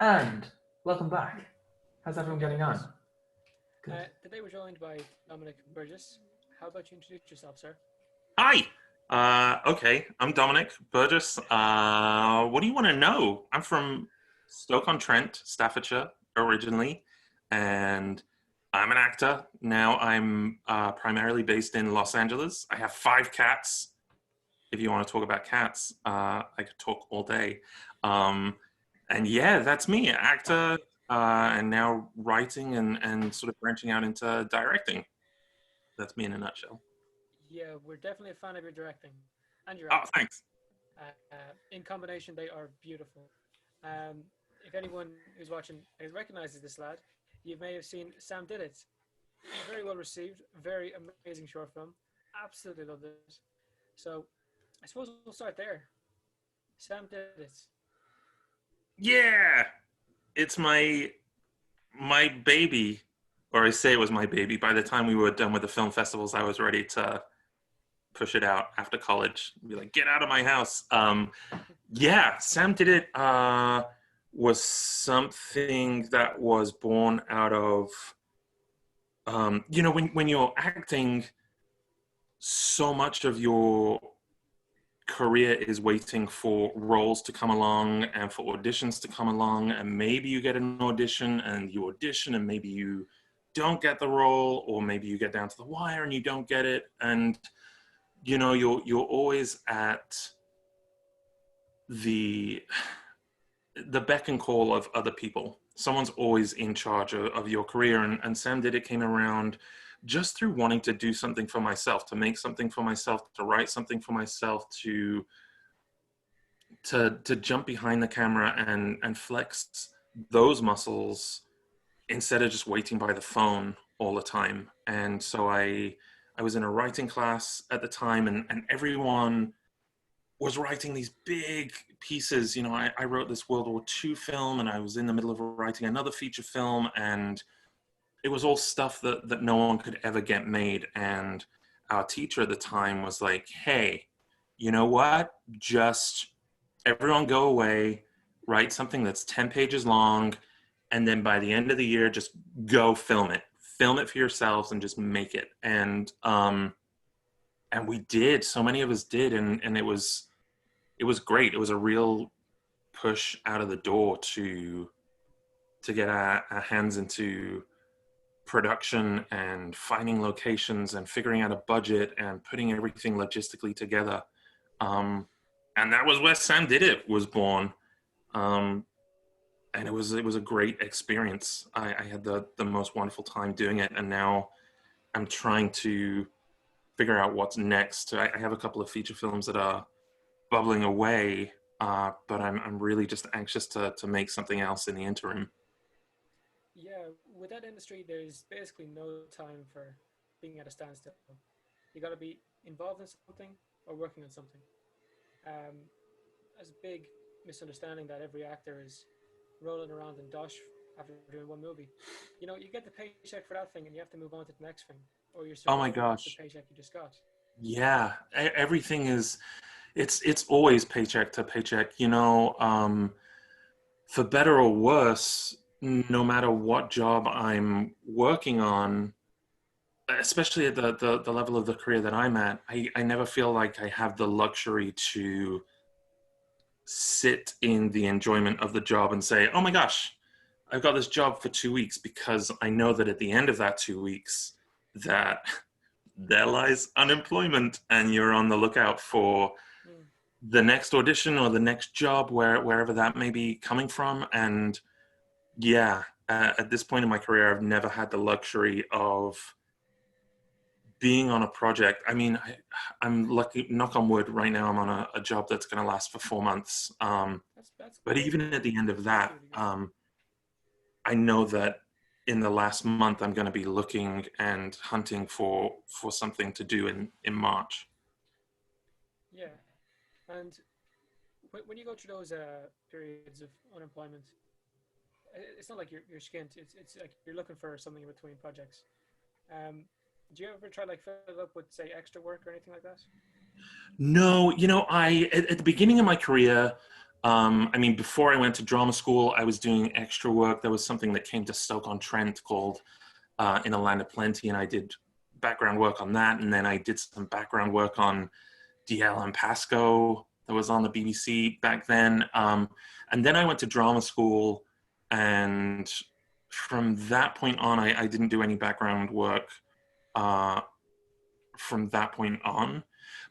And welcome back. How's everyone Hey, getting Chris. on? Good. Today we're joined by Dominic Burgess. How about you introduce yourself, sir? Hi. Okay, I'm Dominic Burgess. What do you want to know? I'm from Stoke-on-Trent, Staffordshire, originally, and I'm an actor. Now I'm primarily based in Los Angeles. I have 5 cats. If you want to talk about cats, I could talk all day. Um, and yeah, that's me, actor, and now writing and sort of branching out into directing. That's me in a nutshell. Yeah, we're definitely a fan of your directing and your Oh, acting. thanks. In combination, they are beautiful. If anyone who's watching recognizes this lad, you may have seen Sam Did It. Very well received, very amazing short film. Absolutely loved it. So I suppose we'll start there. Sam Did It. Yeah, it's my baby, or I say it was my baby. By the time we were done with the film festivals, I was ready to push it out after college. Be like, get out of my house. Yeah, Sam Did It was something that was born out of when you're acting, so much of your career is waiting for roles to come along and for auditions to come along, and maybe you get an audition and you audition and maybe you don't get the role, or maybe you get down to the wire and you don't get it, and you're always at the the beck and call of other people. Someone's always in charge of your career, and Sam Did It came around just through wanting to do something for myself, to make something for myself, to write something for myself, to jump behind the camera and flex those muscles instead of just waiting by the phone all the time. And so I was in a writing class at the time, and everyone was writing these big pieces. I wrote this World War II film, and I was in the middle of writing another feature film, and it was all stuff that no one could ever get made. And our teacher at the time was like, hey, you know what? Just everyone go away, write something that's 10 pages long, and then by the end of the year, just go film it. Film it for yourselves and just make it. And we did. So many of us did, and it was great. It was a real push out of the door to get our hands into production and finding locations and figuring out a budget and putting everything logistically together. Um, and that was where Sam Did It was born. Um, and it was a great experience. I had the most wonderful time doing it, and now I'm trying to figure out what's next. I have a couple of feature films that are bubbling away, but I'm really just anxious to make something else in the interim. Yeah, with that industry, there's basically no time for being at a standstill. You got to be involved in something or working on something. Um, there's a big misunderstanding that every actor is rolling around in dosh after doing one movie. You get the paycheck for that thing, and you have to move on to the next thing, or you're Oh my surviving off the gosh, paycheck you just got. yeah, everything is it's always paycheck to paycheck. For better or worse, no matter what job I'm working on, especially at the level of the career that I'm at, I never feel like I have the luxury to sit in the enjoyment of the job and say, oh my gosh, I've got this job for 2 weeks, because I know that at the end of that 2 weeks, that there lies unemployment, and you're on the lookout for Mm. the next audition or the next job, wherever that may be coming from. And yeah, at this point in my career, I've never had the luxury of being on a project. I mean, I'm lucky, knock on wood, right now I'm on a job that's going to last for 4 months. That's But good. even at the end of That's that, really good. I know that in the last month, I'm going to be looking and hunting for something to do in March. Yeah, and when you go through those periods of unemployment, it's not like you're skint. It's like you're looking for something in between projects. Um, do you ever try like fill it up with say extra work or anything like that? No, I at the beginning of my career, I mean, before I went to drama school, I was doing extra work. There was something that came to Stoke-on-Trent called In a Land of Plenty, and I did background work on that. And then I did some background work on DL and Pasco that was on the BBC back then. And then I went to drama school, and from that point on, I didn't do any background work from that point on.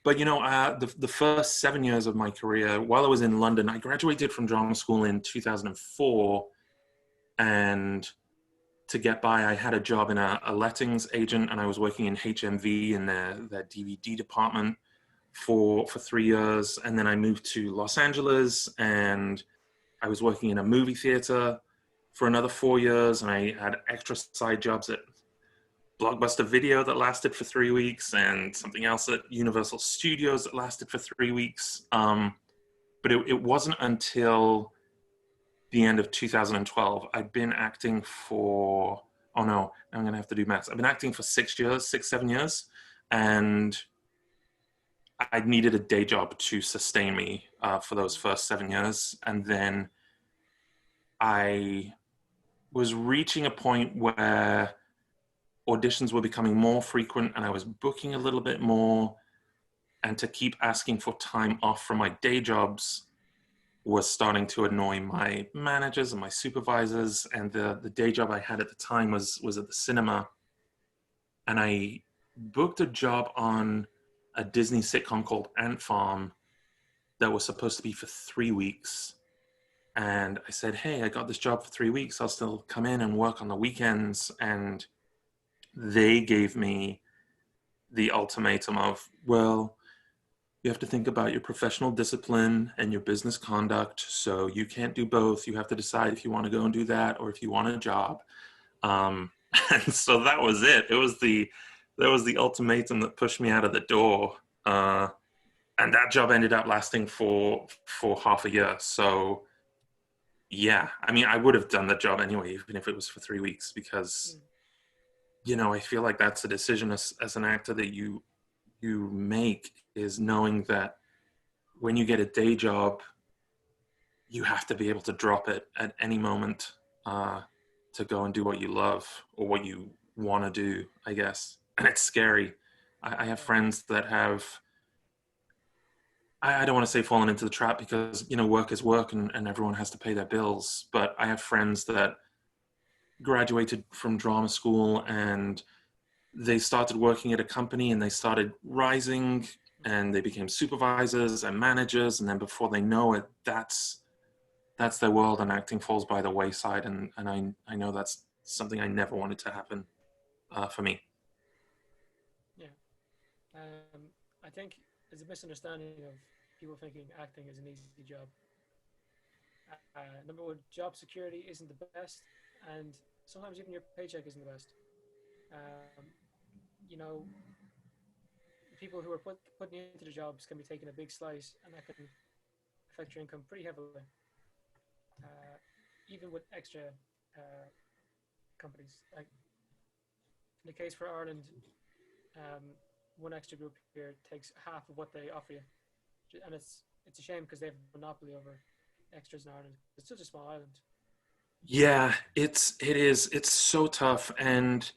But the first 7 years of my career, while I was in London, I graduated from drama school in 2004, and to get by, I had a job in a lettings agent, and I was working in HMV in their DVD department for 3 years. And then I moved to Los Angeles, and I was working in a movie theater for another 4 years, and I had extra side jobs at Blockbuster Video that lasted for 3 weeks, and something else at Universal Studios that lasted for 3 weeks. But it wasn't until the end of 2012. I'd been acting for, oh no, I'm going to have to do maths. I've been acting for 7 years, and I needed a day job to sustain me for those first 7 years. And then I was reaching a point where auditions were becoming more frequent, and I was booking a little bit more, and to keep asking for time off from my day jobs was starting to annoy my managers and my supervisors. And the day job I had at the time was at the cinema, and I booked a job on a Disney sitcom called Ant Farm that was supposed to be for 3 weeks. And I said, hey, I got this job for 3 weeks. I'll still come in and work on the weekends. And they gave me the ultimatum of, well, you have to think about your professional discipline and your business conduct. So you can't do both. You have to decide if you want to go and do that or if you want a job. And so that was it. That was the ultimatum that pushed me out of the door. And that job ended up lasting for half a year. So yeah, I mean, I would have done the job anyway, even if it was for 3 weeks, because, I feel like that's a decision as an actor that you make, is knowing that when you get a day job, you have to be able to drop it at any moment to go and do what you love or what you want to do, I guess. And it's scary. I have friends that have, I don't want to say fallen into the trap, because, work is work and everyone has to pay their bills. But I have friends that graduated from drama school and they started working at a company and they started rising and they became supervisors and managers. And then before they know it, that's their world, and acting falls by the wayside. And I know that's something I never wanted to happen for me. Yeah. I think there's a misunderstanding of people thinking acting is an easy job. Number one, job security isn't the best, and sometimes even your paycheck isn't the best. People who are putting you into the jobs can be taking a big slice, and that can affect your income pretty heavily. Even with extra companies, like in the case for Ireland, one extra group here takes half of what they offer you, and it's a shame because they have a monopoly over extras in Ireland. It's such a small island. Yeah, it is. It's so tough. And,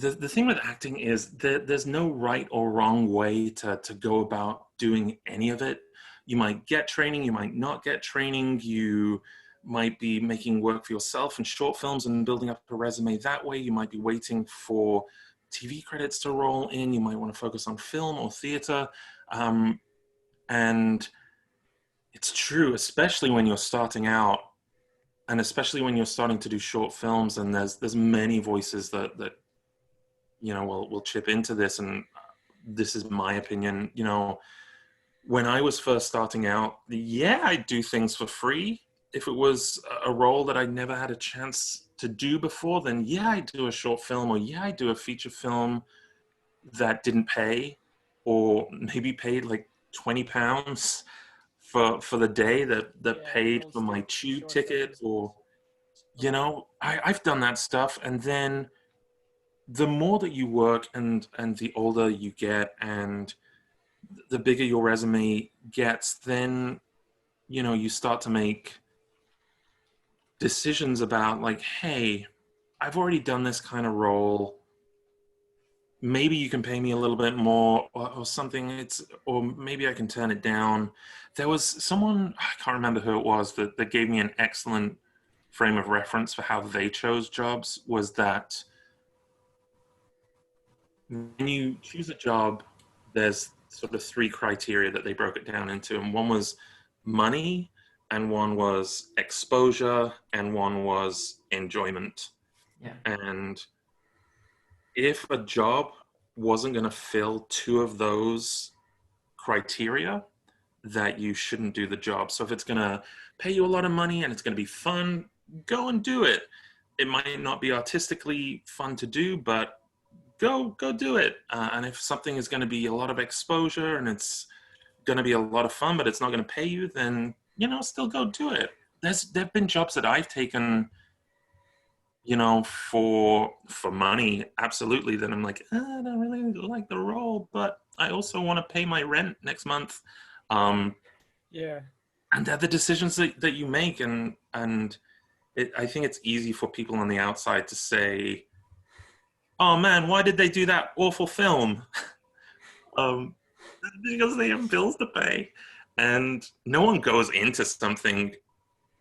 the thing with acting is that there's no right or wrong way to go about doing any of it. You might get training, you might not get training, you might be making work for yourself in short films and building up a resume that way. You might be waiting for TV credits to roll in. You might want to focus on film or theater. And it's true, especially when you're starting out, and especially when you're starting to do short films, and there's many voices that will chip into this. And this is my opinion. When I was first starting out, yeah, I'd do things for free. If it was a role that I'd never had a chance to do before, then yeah, I'd do a short film, or yeah, I'd do a feature film that didn't pay, or maybe paid like £20 for the day that paid for my tube ticket, or I've done that stuff. And then the more that you work and the older you get, and the bigger your resume gets, then, you know, you start to make decisions about like, hey, I've already done this kind of role. Maybe you can pay me a little bit more or something. Or maybe I can turn it down. There was someone, I can't remember who it was, that gave me an excellent frame of reference for how they chose jobs. Was that when you choose a job, there's sort of three criteria that they broke it down into. And one was money, and one was exposure, and one was enjoyment. Yeah. And if a job wasn't going to fill two of those criteria, that you shouldn't do the job. So if it's going to pay you a lot of money and it's going to be fun, go and do it. It might not be artistically fun to do, but go do it. And if something is going to be a lot of exposure and it's going to be a lot of fun, but it's not going to pay you, then, you know, still go do it. There've been jobs that I've taken, you know, for money, absolutely, then I'm like, I don't really like the role, but I also want to pay my rent next month. Yeah. And they're the decisions that you make. And I think it's easy for people on the outside to say, oh man, why did they do that awful film? Because they have bills to pay. And no one goes into something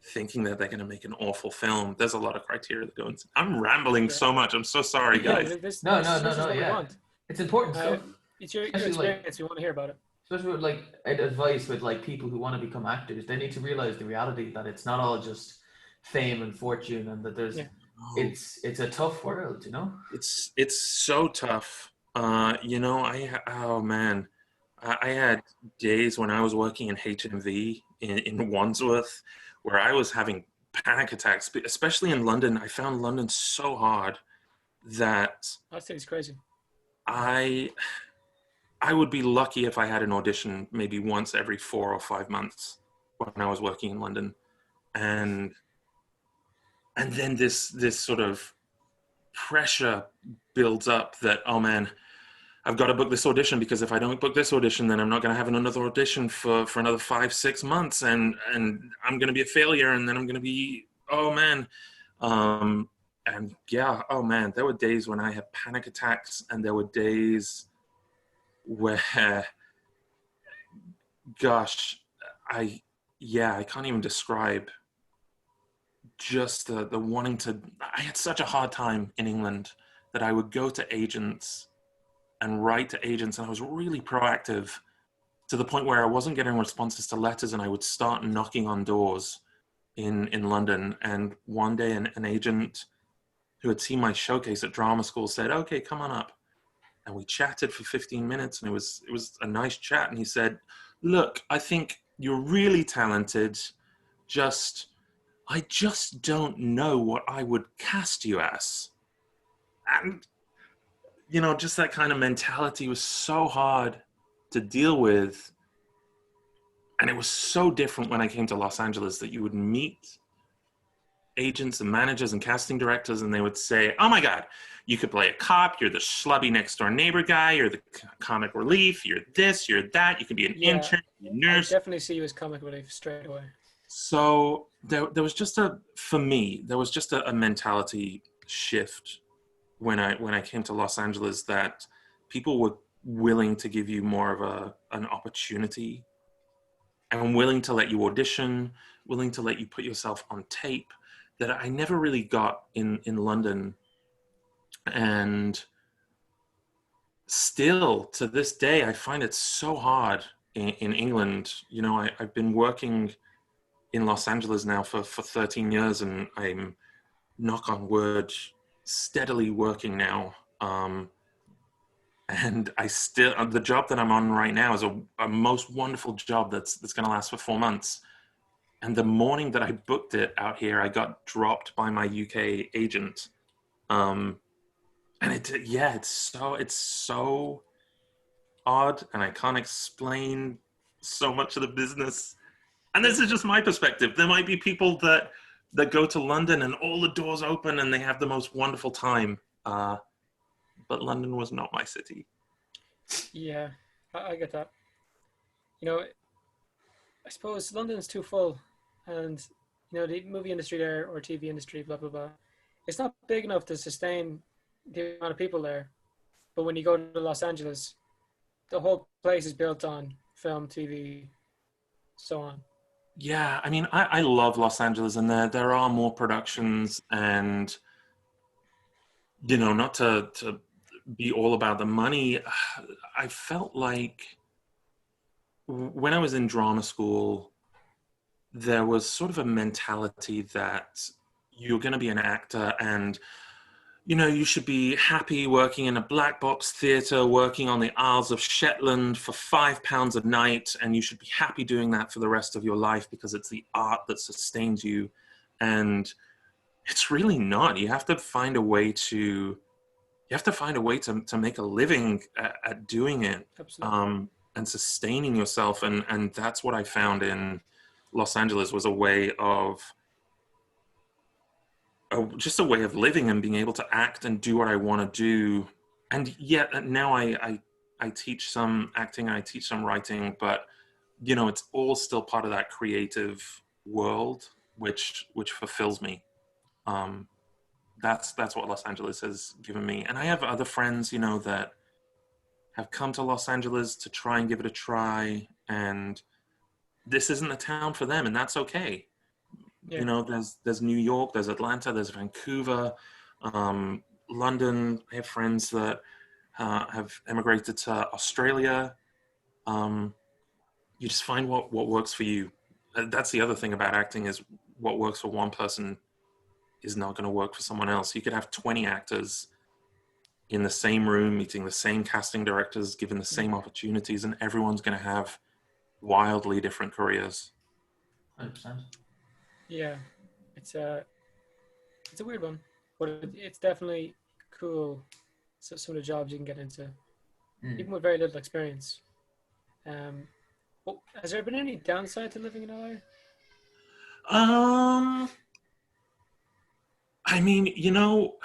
thinking that they're going to make an awful film. There's a lot of criteria that go into. I'm rambling so much. I'm so sorry, guys. No, Yeah. It's important stuff. It's your Especially, experience. We want to hear about it. Especially with like advice with like people who want to become actors. They need to realize the reality that it's not all just fame and fortune, and that there's it's a tough world, you know. It's so tough. You know, I had days when I was working in HMV in Wandsworth where I was having panic attacks, especially in London. I found London so hard that That city's crazy. I would be lucky if I had an audition maybe once every 4 or 5 months when I was working in London. And then this sort of pressure builds up that, oh man, I've got to book this audition, because if I don't book this audition, then I'm not going to have another audition for another 5-6 months, and I'm going to be a failure, and then I'm going to be, oh man. And yeah, oh man, there were days when I had panic attacks, and there were days where, gosh, I can't even describe just the wanting to. I had such a hard time in England that I would go to agents and write to agents, and I was really proactive to the point where I wasn't getting responses to letters, and I would start knocking on doors in London. And one day an agent who had seen my showcase at drama school said, okay, come on up. And we chatted for 15 minutes, and it was a nice chat. And he said, look, I think you're really talented. I just don't know what I would cast you as. And, you know, just that kind of mentality was so hard to deal with. And it was so different when I came to Los Angeles, that you would meet agents and managers and casting directors, and they would say, oh my God, you could play a cop, you're the schlubby next door neighbor guy, you're the comic relief, you're this, you're that, you can be an intern, a nurse. I definitely see you as comic relief straight away. So there was just a mentality shift when I came to Los Angeles, that people were willing to give you more of an opportunity, and willing to let you audition, willing to let you put yourself on tape, that I never really got in London. And still to this day, I find it so hard in England. You know, I've been working in Los Angeles now for 13 years, and I'm, knock on wood, steadily working now. And the job that I'm on right now is a most wonderful job that's going to last for 4 months. And the morning that I booked it out here, I got dropped by my UK agent. And it's so odd, and I can't explain so much of the business. And this is just my perspective. There might be people that go to London and all the doors open and they have the most wonderful time. But London was not my city. Yeah, I get that. you know, I suppose London's too full, and you know the movie industry there or TV industry, blah blah blah. It's not big enough to sustain the amount of people there. But when you go to Los Angeles, the whole place is built on film, TV, so on. Yeah, I mean, I love Los Angeles, and there are more productions, and you know, not to be all about the money. I felt like when I was in drama school, there was sort of a mentality that you're going to be an actor, and you know, you should be happy working in a black box theater, working on the Isles of Shetland for £5 a night, and you should be happy doing that for the rest of your life because it's the art that sustains you. And it's really not. You have to find a way to make a living at doing it. Absolutely. And sustaining yourself. And that's what I found in Los Angeles was a way of just a way of living and being able to act and do what I want to do. And yet now I teach some acting, I teach some writing, but you know, it's all still part of that creative world, which fulfills me. That's what Los Angeles has given me. And I have other friends, you know, that have come to Los Angeles to try and give it a try, and this isn't the town for them, and that's okay. Yeah. You know, there's New York, there's Atlanta, there's Vancouver, London. I have friends that have emigrated to Australia. You just find what works for you. That's the other thing about acting is what works for one person is not going to work for someone else. You could have 20 actors in the same room, meeting the same casting directors, given the same opportunities, and everyone's going to have wildly different careers. 100%. Yeah, it's a weird one, but it's definitely cool. So some of the jobs you can get into, even with very little experience. Well, has there been any downside to living in LA? I mean, you know,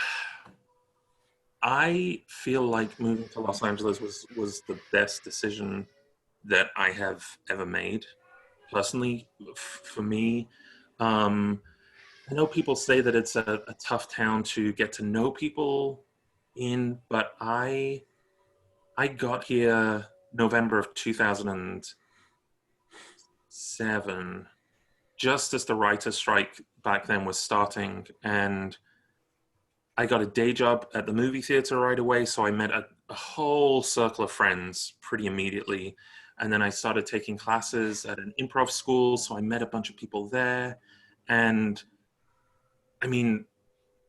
I feel like moving to Los Angeles was the best decision that I have ever made, personally, for me. I know people say that it's a tough town to get to know people in, but I got here November of 2007, just as the writer's strike back then was starting, and I got a day job at the movie theater right away, so I met a whole circle of friends pretty immediately. And then I started taking classes at an improv school, so I met a bunch of people there. And I mean,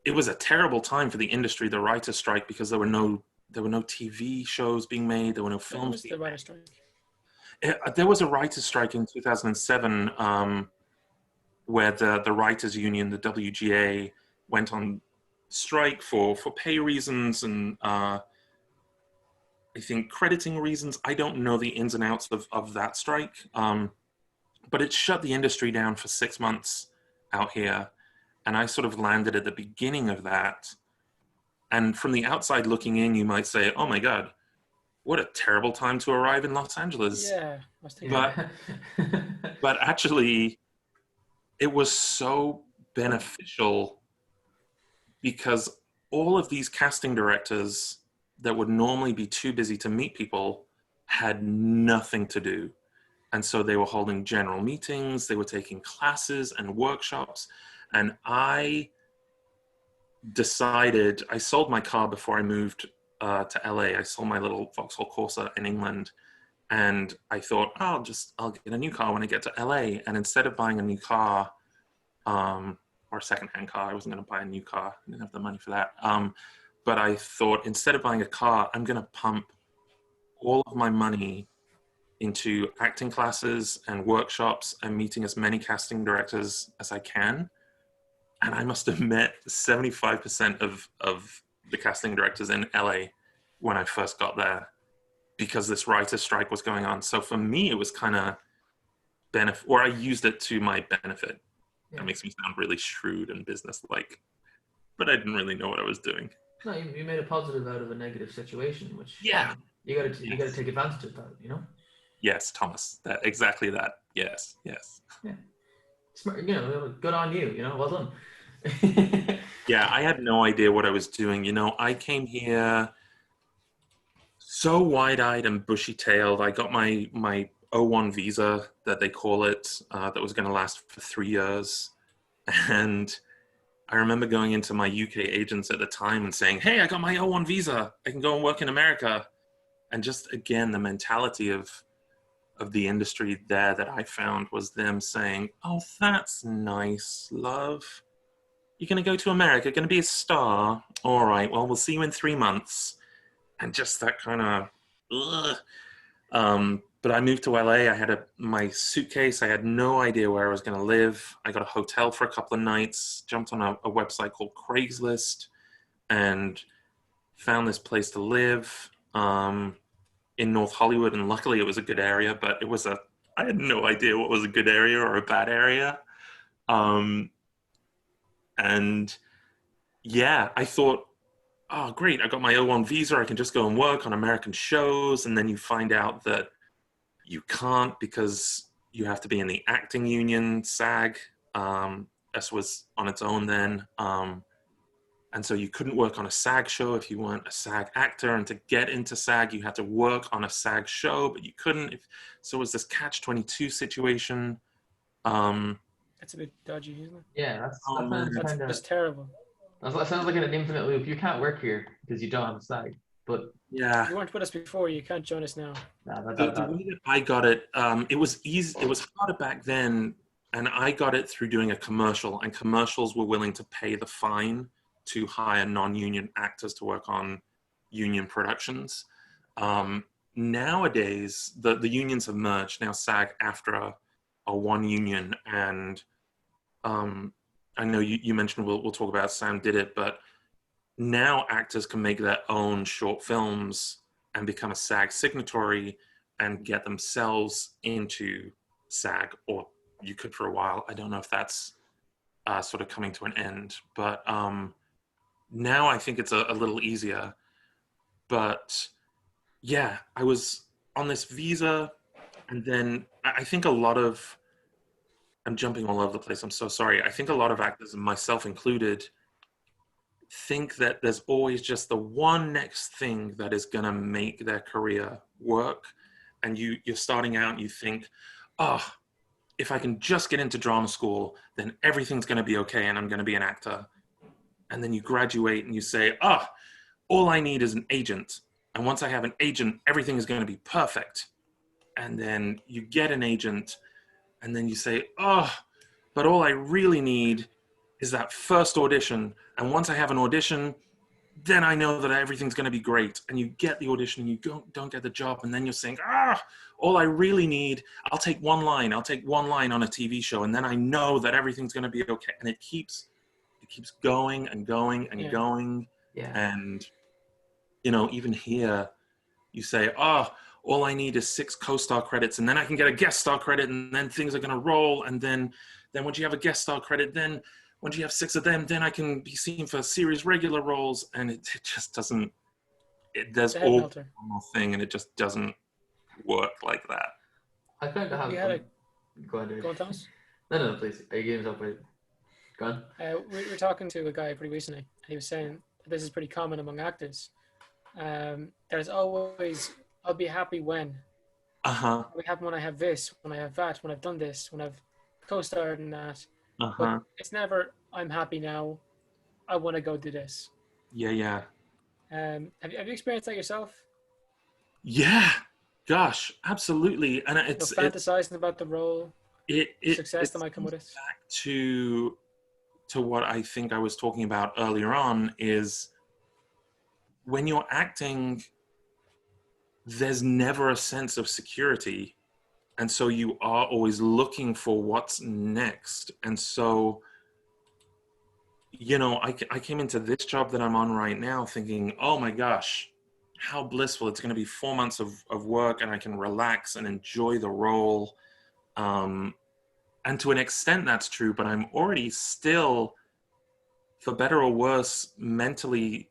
it was a terrible time for the industry, the writer's strike, because there were no TV shows being made, there were no films being made. There was a writer's strike in 2007 where the writers union, the WGA, went on strike for pay reasons and I think crediting reasons. I don't know the ins and outs of that strike, but it shut the industry down for 6 months out here, and I sort of landed at the beginning of that. And from the outside looking in, you might say, oh my God, what a terrible time to arrive in Los Angeles. Yeah, I was thinking but actually it was so beneficial because all of these casting directors that would normally be too busy to meet people had nothing to do. And so they were holding general meetings, they were taking classes and workshops. And I decided, I sold my car before I moved to LA. I sold my little Vauxhall Corsa in England. And I thought, I'll get a new car when I get to LA. And instead of buying a new car, or a secondhand car, I wasn't going to buy a new car. I didn't have the money for that. But I thought, instead of buying a car, I'm going to pump all of my money into acting classes and workshops and meeting as many casting directors as I can. And I must have met 75% of the casting directors in LA when I first got there because this writer's strike was going on. So for me, it was kind of benefit, or I used it to my benefit. Yeah. That makes me sound really shrewd and business-like, but I didn't really know what I was doing. No, you made a positive out of a negative situation, which yeah, you got to take advantage of that, you know. Yes, Thomas. That exactly that. Yes, yes. Yeah, smart. You know, good on you. You know, well done. Yeah, I had no idea what I was doing. You know, I came here so wide-eyed and bushy-tailed. I got my O1 visa that they call it, that was going to last for 3 years, and I remember going into my UK agents at the time and saying, "Hey, I got my O1 visa. I can go and work in America." And just again, the mentality of the industry there that I found was them saying, "Oh, that's nice, love. You're going to go to America, going to be a star. All right, well, we'll see you in 3 months." And just that kind of, but I moved to LA. I had my suitcase. I had no idea where I was going to live. I got a hotel for a couple of nights, jumped on a website called Craigslist, and found this place to live in North Hollywood. And luckily it was a good area, but I had no idea what was a good area or a bad area. And yeah, I thought, oh, great, I got my O1 visa. I can just go and work on American shows. And then you find out that you can't because you have to be in the acting union, SAG. S was on its own then. And so you couldn't work on a SAG show if you weren't a SAG actor. And to get into SAG, you had to work on a SAG show, but you couldn't. So it was this catch-22 situation. That's a bit dodgy, isn't it? Yeah, That's terrible. That sounds like an infinite loop. You can't work here because you don't have a SAG. But yeah, you weren't with us before. You can't join us now. The way that I got it, it was easy. It was harder back then, and I got it through doing a commercial. And commercials were willing to pay the fine to hire non-union actors to work on union productions. Nowadays, the unions have merged. Now SAG, AFTRA are one union, and I know you mentioned we'll talk about Sam did it, but now actors can make their own short films and become a SAG signatory and get themselves into SAG, or you could for a while. I don't know if that's sort of coming to an end, but now I think it's a little easier. But yeah, I was on this visa, and then I think a lot of, I'm jumping all over the place, I'm so sorry. I think a lot of actors, and myself included, think that there's always just the one next thing that is going to make their career work. And you're starting out and you think, oh, if I can just get into drama school, then everything's going to be okay and I'm going to be an actor. And then you graduate and you say, oh, all I need is an agent. And once I have an agent, everything is going to be perfect. And then you get an agent and then you say, oh, but all I really need is that first audition. And once I have an audition, then I know that everything's going to be great. And you get the audition and you don't get the job. And then you're saying, all I really need, I'll take one line on a TV show. And then I know that everything's going to be okay. And it keeps going and going and going. Yeah. And, you know, even here you say, all I need is 6 co-star credits and then I can get a guest star credit and then things are going to roll. And then once you have a guest star credit, then once you have 6 of them, then I can be seen for series regular roles. And it just doesn't, there's all one more thing and it just doesn't work like that. I kind of have Go on, Thomas. No, please. Are you getting up with? Go on. We were talking to a guy pretty recently. He was saying this is pretty common among actors. There's always, I'll be happy when. I'll be happy when I have this, when I have that, when I've done this, when I've co-starred in that. But it's never, I'm happy now, I want to go do this. Yeah. Have you experienced that yourself? Yeah, gosh, absolutely. And it's fantasizing about the role, success that might come with it. Back to what I think I was talking about earlier on is when you're acting, there's never a sense of security. And so you are always looking for what's next. And so, you know, I came into this job that I'm on right now thinking, oh my gosh, how blissful. It's going to be 4 months of work and I can relax and enjoy the role. And to an extent that's true, but I'm already still, for better or worse, mentally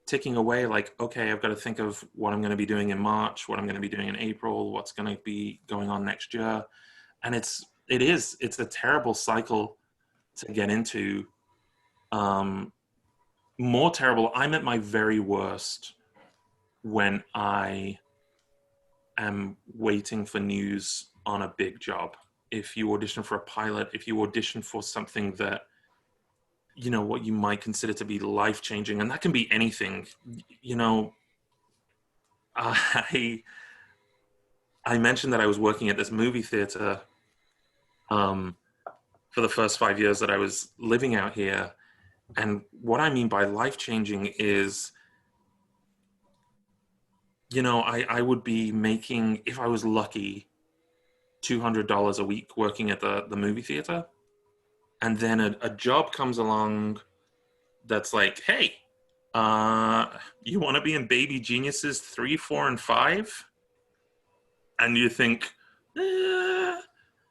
ticking away, like, okay, I've got to think of what I'm going to be doing in March, what I'm going to be doing in April, what's going to be going on next year. And it's a terrible cycle to get into. More terrible, I'm at my very worst when I am waiting for news on a big job. If you audition for a pilot, if you audition for something that, you know, what you might consider to be life-changing, and that can be anything. You know, I mentioned that I was working at this movie theater for the first 5 years that I was living out here. And what I mean by life-changing is, you know, I would be making, if I was lucky, $200 a week working at the movie theater. And then a job comes along that's like, hey, you want to be in Baby Geniuses 3, 4, and 5? And you think, I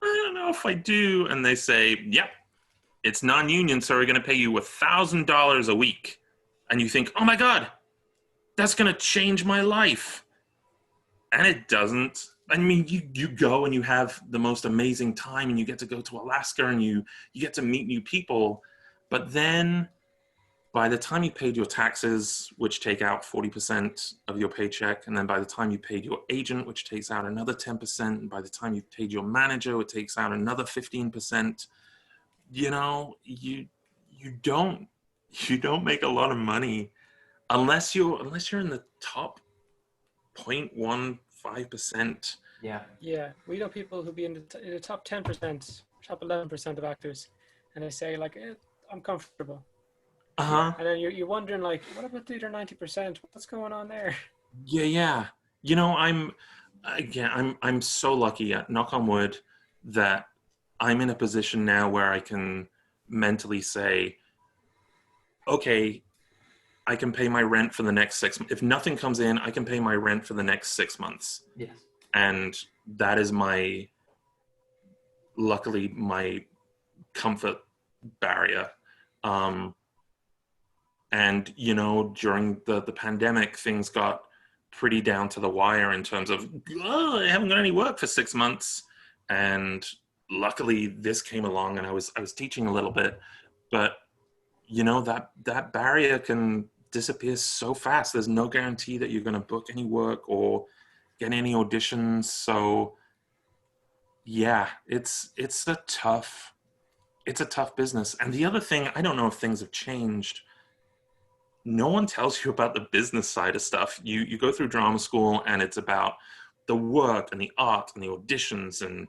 don't know if I do. And they say, yep, it's non-union, so we're going to pay you $1,000 a week. And you think, oh my God, that's going to change my life. And it doesn't. I mean, you go and you have the most amazing time, and you get to go to Alaska, and you get to meet new people. But then by the time you paid your taxes, which take out 40% of your paycheck, and then by the time you paid your agent, which takes out another 10%, and by the time you paid your manager, it takes out another 15%, you know, you don't make a lot of money unless you're in the top 0.15%. Yeah, we know people who be in the top 10%, top 11% of actors, and they say like, I'm comfortable. And then you're wondering like, what about the other 90%? What's going on there? Yeah. You know, I'm so lucky, knock on wood, that I'm in a position now where I can mentally say, okay, I can pay my rent for the next 6 months. If nothing comes in, I can pay my rent for the next 6 months. Yes. And that is luckily my comfort barrier. And, you know, during the pandemic, things got pretty down to the wire in terms of, I haven't got any work for 6 months. And luckily this came along, and I was teaching a little bit, but you know, that barrier can disappear so fast. There's no guarantee that you're going to book any work or get any auditions. So yeah, it's a tough business. And the other thing, I don't know if things have changed. No one tells you about the business side of stuff. You go through drama school, and it's about the work and the art and the auditions and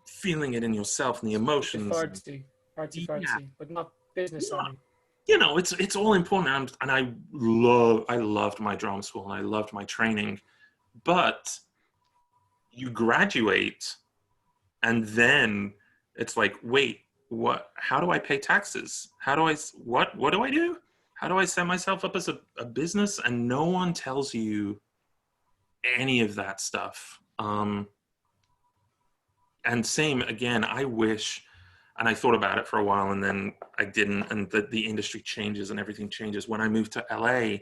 feeling it in yourself and the emotions. Artsy, but not business side. You know, it's all important, and I loved my drama school, and I loved my training, but you graduate, and then it's like, wait, what? How do I pay taxes? What do I do? How do I set myself up as a business? And no one tells you any of that stuff. And same again, I wish. And I thought about it for a while, and then I didn't. And the industry changes and everything changes. When I moved to LA,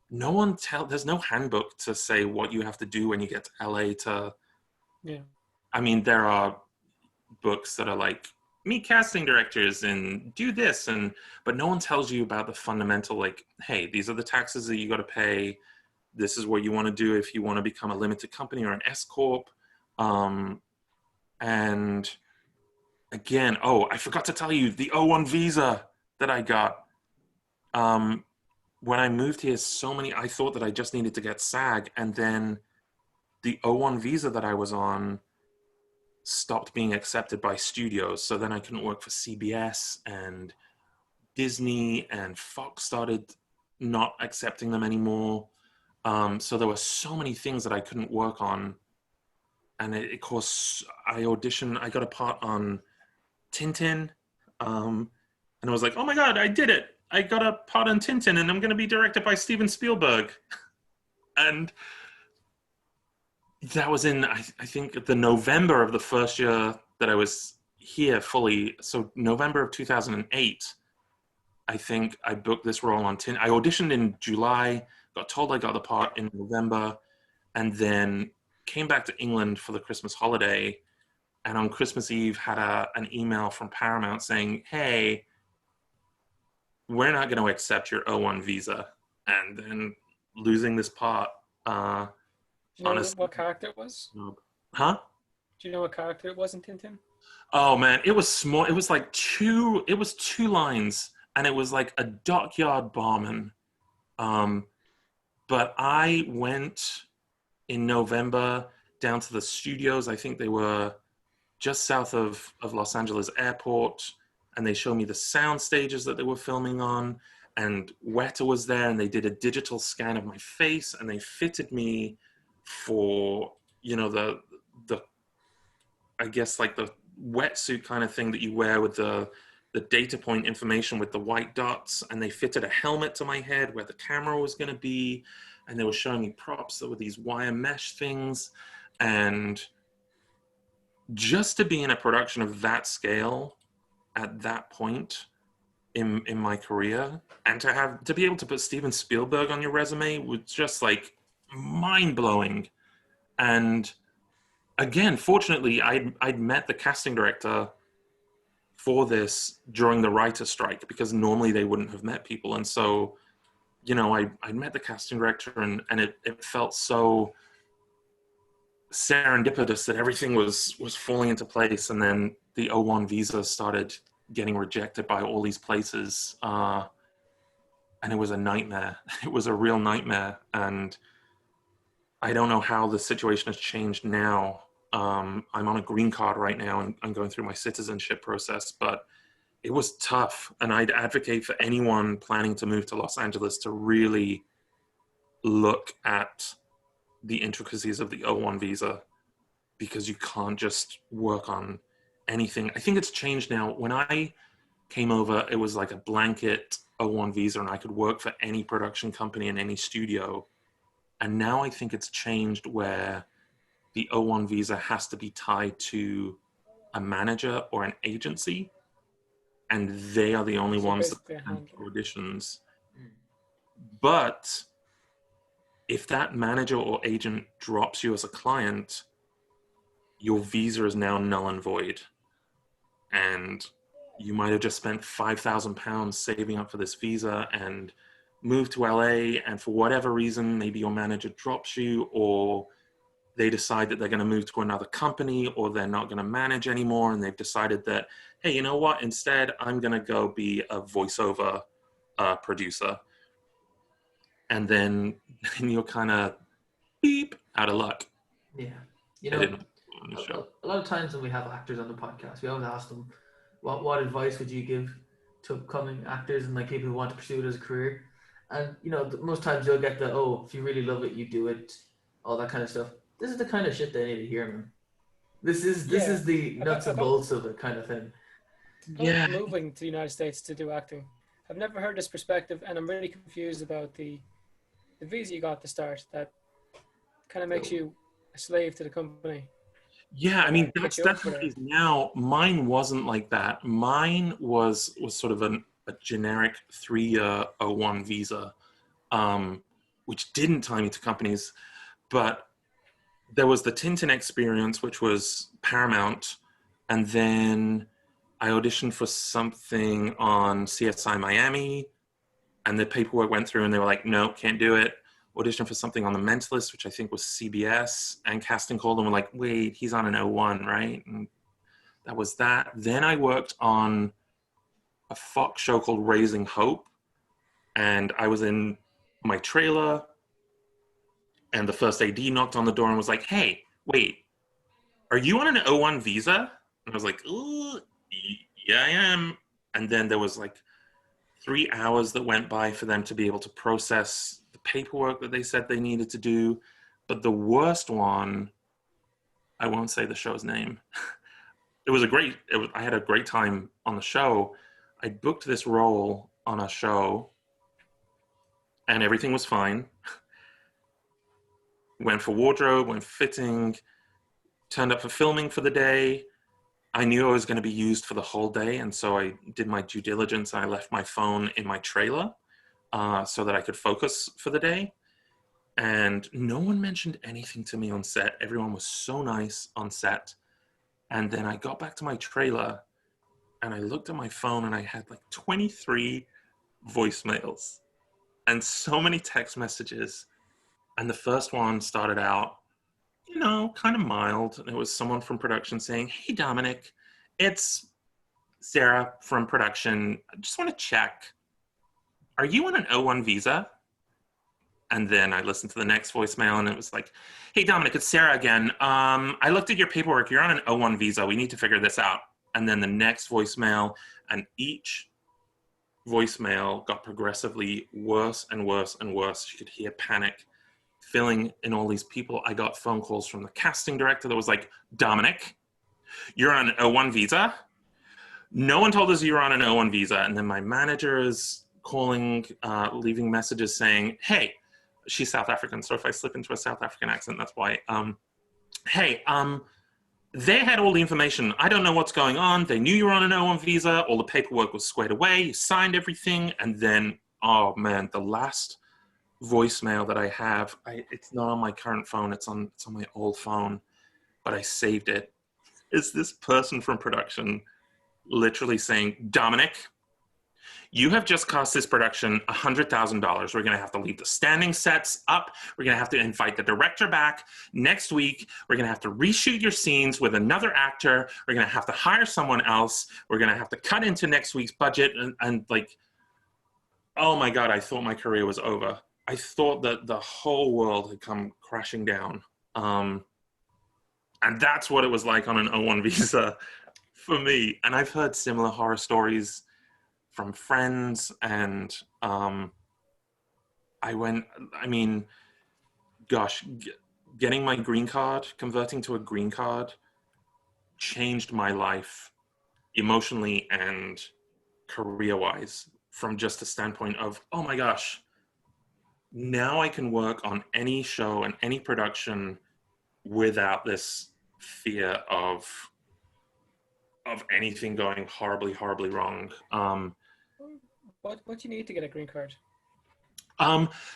there's no handbook to say what you have to do when you get to LA Yeah. I mean, there are books that are like, meet casting directors and do this, but no one tells you about the fundamental, like, hey, these are the taxes that you got to pay. This is what you want to do if you want to become a limited company or an S Corp. And again, I forgot to tell you the O1 visa that I got. When I moved here, I thought that I just needed to get SAG, and then the O1 visa that I was on stopped being accepted by studios. So then I couldn't work for CBS, and Disney and Fox started not accepting them anymore. So there were so many things that I couldn't work on. And of course, I got a part on Tintin. And I was like, oh my God, I did it. I got a part on Tintin, and I'm going to be directed by Steven Spielberg. And that was in, I think, the November of the first year that I was here fully. So November of 2008. I think I booked this role on Tinder. I auditioned in July, got told I got the part in November, and then came back to England for the Christmas holiday. And on Christmas Eve, had an email from Paramount saying, "Hey, we're not going to accept your O1 visa." And then losing this part. Do you know what character it was? Huh? Do you know what character it was in Tintin? Oh man, it was small. It was like it was two lines, and it was like a dockyard barman. But I went in November down to the studios. I think they were just south of Los Angeles Airport, and they showed me the sound stages that they were filming on. And Weta was there, and they did a digital scan of my face, and they fitted me for, you know, the I guess like the wetsuit kind of thing that you wear with the data point information with the white dots, and they fitted a helmet to my head where the camera was going to be, and they were showing me props that were these wire mesh things. And just to be in a production of that scale at that point in my career, and to be able to put Steven Spielberg on your resume was just like mind-blowing. And again, fortunately, I'd met the casting director for this during the writer strike, because normally they wouldn't have met people. And so, you know, I met the casting director, and it felt so serendipitous that everything was falling into place. And then the O1 visa started getting rejected by all these places. And it was a nightmare. It was a real nightmare. And I don't know how the situation has changed now. I'm on a green card right now, and I'm going through my citizenship process, but it was tough. And I'd advocate for anyone planning to move to Los Angeles to really look at the intricacies of the O1 visa, because you can't just work on anything. I think it's changed now. When I came over, it was like a blanket O1 visa, and I could work for any production company in any studio. And now I think it's changed where the O1 visa has to be tied to a manager or an agency, and they are the only ones that can do auditions. But if that manager or agent drops you as a client, your visa is now null and void. And you might have just spent £5,000 saving up for this visa and moved to LA, and for whatever reason, maybe your manager drops you, or they decide that they're going to move to another company, or they're not going to manage anymore, and they've decided that, hey, you know what, instead I'm going to go be a voiceover producer. And then you're kind of beep out of luck. Yeah. You know, a lot of times when we have actors on the podcast, we always ask them, what advice would you give to upcoming actors and like people who want to pursue it as a career? And you know, most times you'll get the, oh, if you really love it, you do it, all that kind of stuff. This is the kind of shit they need to hear, man. This is the nuts and bolts of it kind of thing. Yeah. Moving to the United States to do acting, I've never heard this perspective, and I'm really confused about the visa you got to start. That kind of makes you a slave to the company. Yeah, I mean, that's now. Mine wasn't like that. Mine was sort of a generic 3-year O1 visa, which didn't tie me to companies. But there was the Tintin experience, which was Paramount. And then I auditioned for something on CSI Miami, and the paperwork went through, and they were like, no, can't do it. Auditioned for something on The Mentalist, which I think was CBS, and casting called and were like, wait, he's on an O1, right? And that was that. Then I worked on a Fox show called Raising Hope, and I was in my trailer, and the first AD knocked on the door and was like, hey, wait, are you on an O1 visa? And I was like, ooh, yeah, I am. And then there was like 3 hours that went by for them to be able to process the paperwork that they said they needed to do. But the worst one, I won't say the show's name. I had a great time on the show. I booked this role on a show, and everything was fine. Went for wardrobe, went for fitting, turned up for filming for the day, I knew I was going to be used for the whole day. And so I did my due diligence. I left my phone in my trailer so that I could focus for the day. And no one mentioned anything to me on set. Everyone was so nice on set. And then I got back to my trailer and I looked at my phone and I had like 23 voicemails and so many text messages. And the first one started out, you know, kind of mild. And it was someone from production saying, "Hey, Dominic, it's Sarah from production. I just want to check. Are you on an O1 visa?" And then I listened to the next voicemail and it was like, "Hey, Dominic, it's Sarah again. I looked at your paperwork. You're on an O1 visa. We need to figure this out." And then the next voicemail, and each voicemail got progressively worse and worse and worse. You could hear panic filling in all these people. I got phone calls from the casting director that was like, "Dominic, you're on an O1 visa? No one told us you were on an O1 visa." And then my manager is calling, leaving messages saying, "Hey," she's South African, so if I slip into a South African accent, that's why. "Hey, they had all the information. I don't know what's going on. They knew you were on an O1 visa. All the paperwork was squared away. You signed everything." And then, oh man, the last voicemail that I have, it's not on my current phone. It's on my old phone, but I saved it. It's this person from production literally saying, "Dominic, you have just cost this production $100,000. We're going to have to leave the standing sets up. We're going to have to invite the director back next week. We're going to have to reshoot your scenes with another actor. We're going to have to hire someone else. We're going to have to cut into next week's budget." And like, oh my God, I thought my career was over. I thought that the whole world had come crashing down. And that's what it was like on an O1 visa for me. And I've heard similar horror stories from friends, and getting my green card, converting to a green card, changed my life emotionally and career-wise, from just a standpoint of, oh my gosh, now I can work on any show and any production without this fear of anything going horribly, horribly wrong. What do you need to get a green card?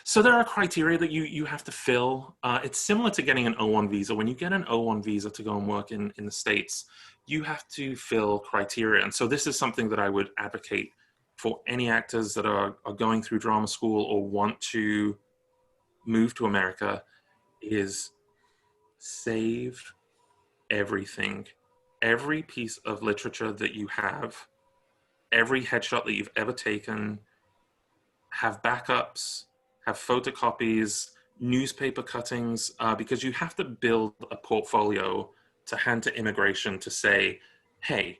So there are criteria that you have to fill. It's similar to getting an O1 visa. When you get an O1 visa to go and work in the States, you have to fill criteria. And so this is something that I would advocate for any actors that are going through drama school or want to move to America, is save everything. Every piece of literature that you have, every headshot that you've ever taken, have backups, have photocopies, newspaper cuttings, because you have to build a portfolio to hand to immigration to say, "Hey,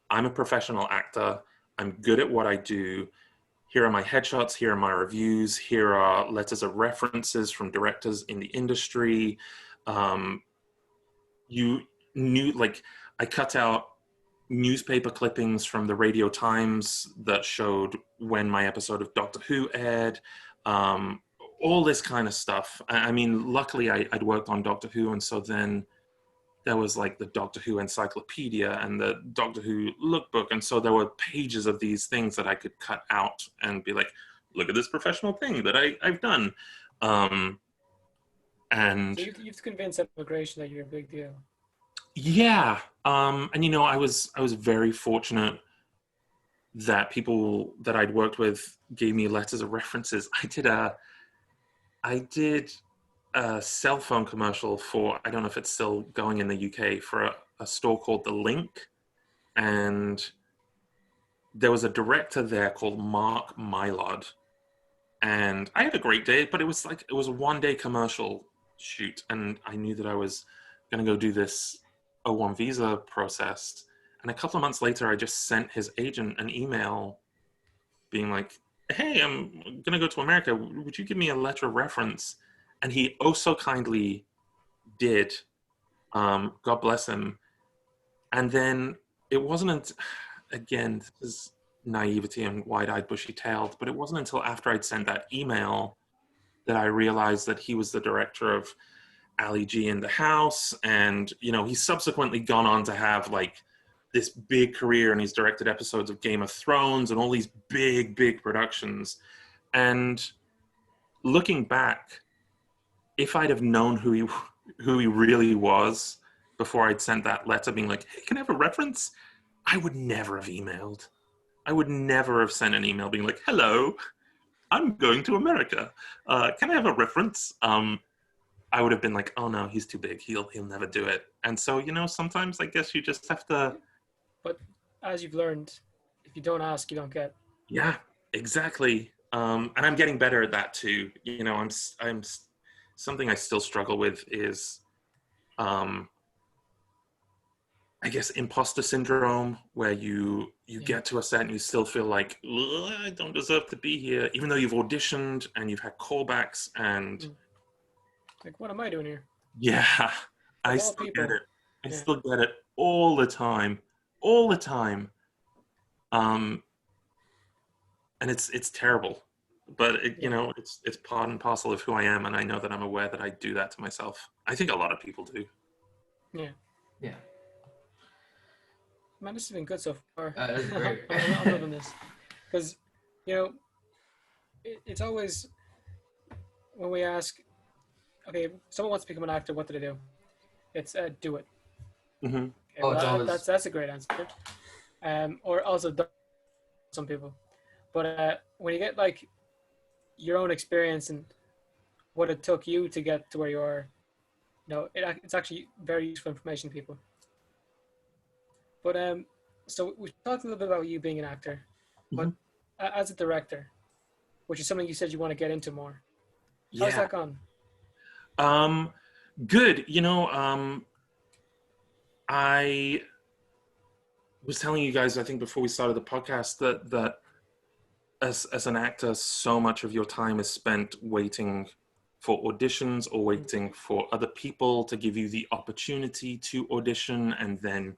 I'm a professional actor. I'm good at what I do. Here are my headshots. Here are my reviews. Here are letters of references from directors in the industry." I cut out newspaper clippings from the Radio Times that showed when my episode of Doctor Who aired, all this kind of stuff. I mean, luckily I'd worked on Doctor Who, and so then there was like the Doctor Who encyclopedia and the Doctor Who lookbook, and so there were pages of these things that I could cut out and be like, "Look at this professional thing that I've done." And so you've convinced immigration that you're a big deal. Yeah, and you know, I was very fortunate that people that I'd worked with gave me letters of references. I did a cell phone commercial for, I don't know if it's still going in the UK, for a store called The Link, and there was a director there called Mark Mylod, and I had a great day, but it was a one-day commercial shoot, and I knew that I was going to go do this O1 visa process. And a couple of months later, I just sent his agent an email being like, "Hey, I'm going to go to America. Would you give me a letter of reference?" And he oh so kindly did. God bless him. And then it wasn't, again, this is naivety and wide-eyed, bushy-tailed, but it wasn't until after I'd sent that email that I realized that he was the director of Ali G in the House. And, you know, he's subsequently gone on to have like this big career, and he's directed episodes of Game of Thrones and all these big productions. And looking back, if I'd have known who he really was before I'd sent that letter being like, hey, can I have a reference? I would never have emailed. I would never have sent an email being like, hello, I'm going to America. Can I have a reference? I would have been like, oh no, he's too big. He'll never do it. And so, sometimes I guess you just have to. But as you've learned, if you don't ask, you don't get. Yeah, exactly. And I'm getting better at that too. I'm something I still struggle with is, I guess, imposter syndrome, where you get to a set and you still feel like, I don't deserve to be here, even though you've auditioned and you've had callbacks and. Like, what am I doing here? Yeah, I still get it. I still get it all the time. And it's terrible, but it's part and parcel of who I am, and I know that I'm aware that I do that to myself. I think a lot of people do. Yeah. Man, this has been good so far. That's great. I'm loving this, because it's always when we ask, okay, if someone wants to become an actor, what do they do? It's do it. Mm-hmm. Okay, that's a great answer. Or also some people, but when you get like your own experience and what it took you to get to where you are, it's actually very useful information to people. But so we talked a little bit about you being an actor, but as a director, which is something you said you want to get into more. How's that gone? Good. I was telling you guys, I think before we started the podcast, that as an actor, so much of your time is spent waiting for auditions or waiting for other people to give you the opportunity to audition, and then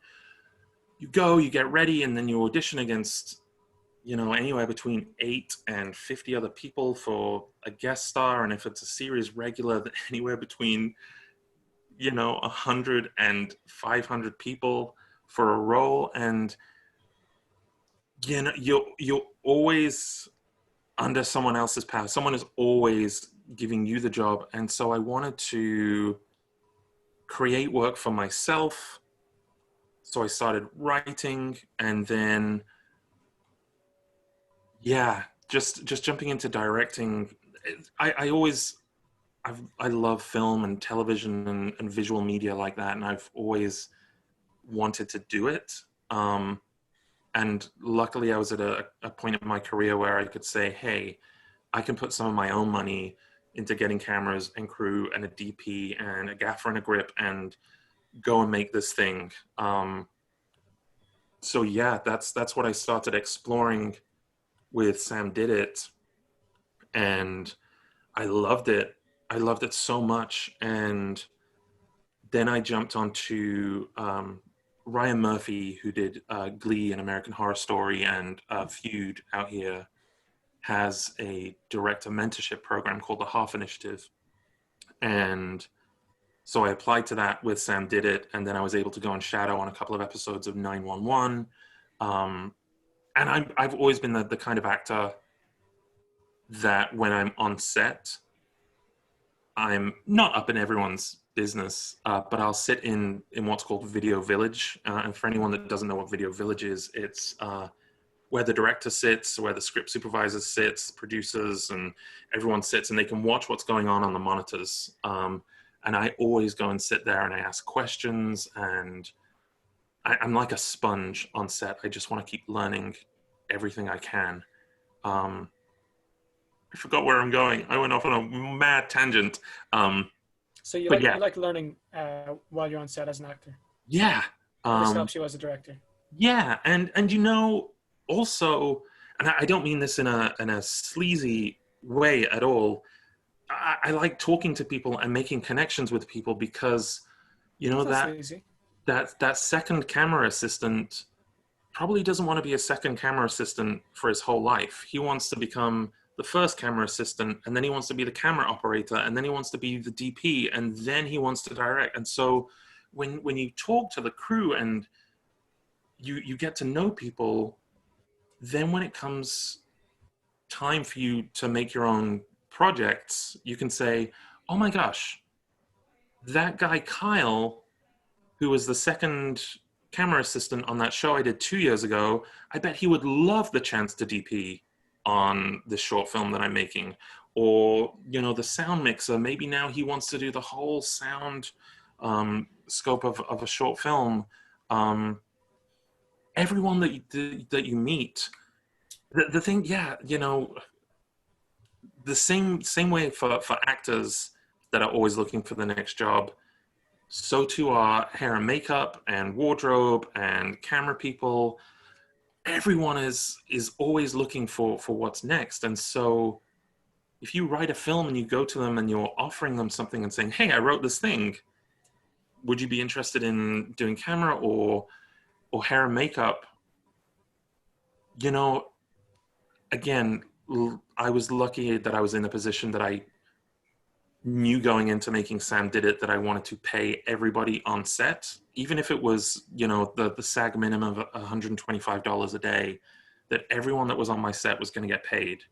you go, you get ready, and then you audition against, anywhere between 8 and 50 other people for a guest star, and if it's a series regular, anywhere between 100 and 500 people for a role, and you're always under someone else's power. Someone is always giving you the job, and so I wanted to create work for myself. So I started writing, and then just jumping into directing. I love film and television and visual media like that, and I've always wanted to do it. And luckily I was at a point in my career where I could say, hey, I can put some of my own money into getting cameras and crew and a DP and a gaffer and a grip and go and make this thing. So yeah, that's what I started exploring with Sam Did It, and I loved it. I loved it so much. And then I jumped onto Ryan Murphy, who did Glee and American Horror Story and Feud out here, has a director mentorship program called the Half Initiative. And so I applied to that with Sam Did It, and then I was able to go and shadow on a couple of episodes of 911. And I've always been the kind of actor that when I'm on set, I'm not up in everyone's business, but I'll sit in what's called Video Village. And for anyone that doesn't know what Video Village is, it's where the director sits, where the script supervisor sits, producers, and everyone sits, and they can watch what's going on the monitors. And I always go and sit there and I ask questions, and I'm like a sponge on set. I just want to keep learning everything I can. I forgot where I'm going. I went off on a mad tangent. So you like learning while you're on set as an actor? Yeah. This helps you as a director. Yeah, and also, and I don't mean this in a sleazy way at all. I like talking to people and making connections with people, because that second camera assistant probably doesn't want to be a second camera assistant for his whole life. He wants to become the first camera assistant, and then he wants to be the camera operator, and then he wants to be the DP, and then he wants to direct. And so when you talk to the crew and you get to know people. Then when it comes time for you to make your own projects, you can say, oh my gosh, that guy Kyle, who was the second camera assistant on that show I did 2 years ago, I bet he would love the chance to DP on this short film that I'm making. Or, you know, the sound mixer, maybe now he wants to do the whole sound scope of a short film. Everyone that you meet, the thing, yeah, you know, the same way for actors that are always looking for the next job, so too are hair and makeup and wardrobe and camera people. Everyone is always looking for what's next. And so if you write a film and you go to them and you're offering them something and saying, hey, I wrote this thing, would you be interested in doing camera or hair and makeup? You know, again, I was lucky that I was in a position that I knew going into making Sam Did It that I wanted to pay everybody on set, even if it was, you know, the SAG minimum of $125 a day, that everyone that was on my set was going to get paid.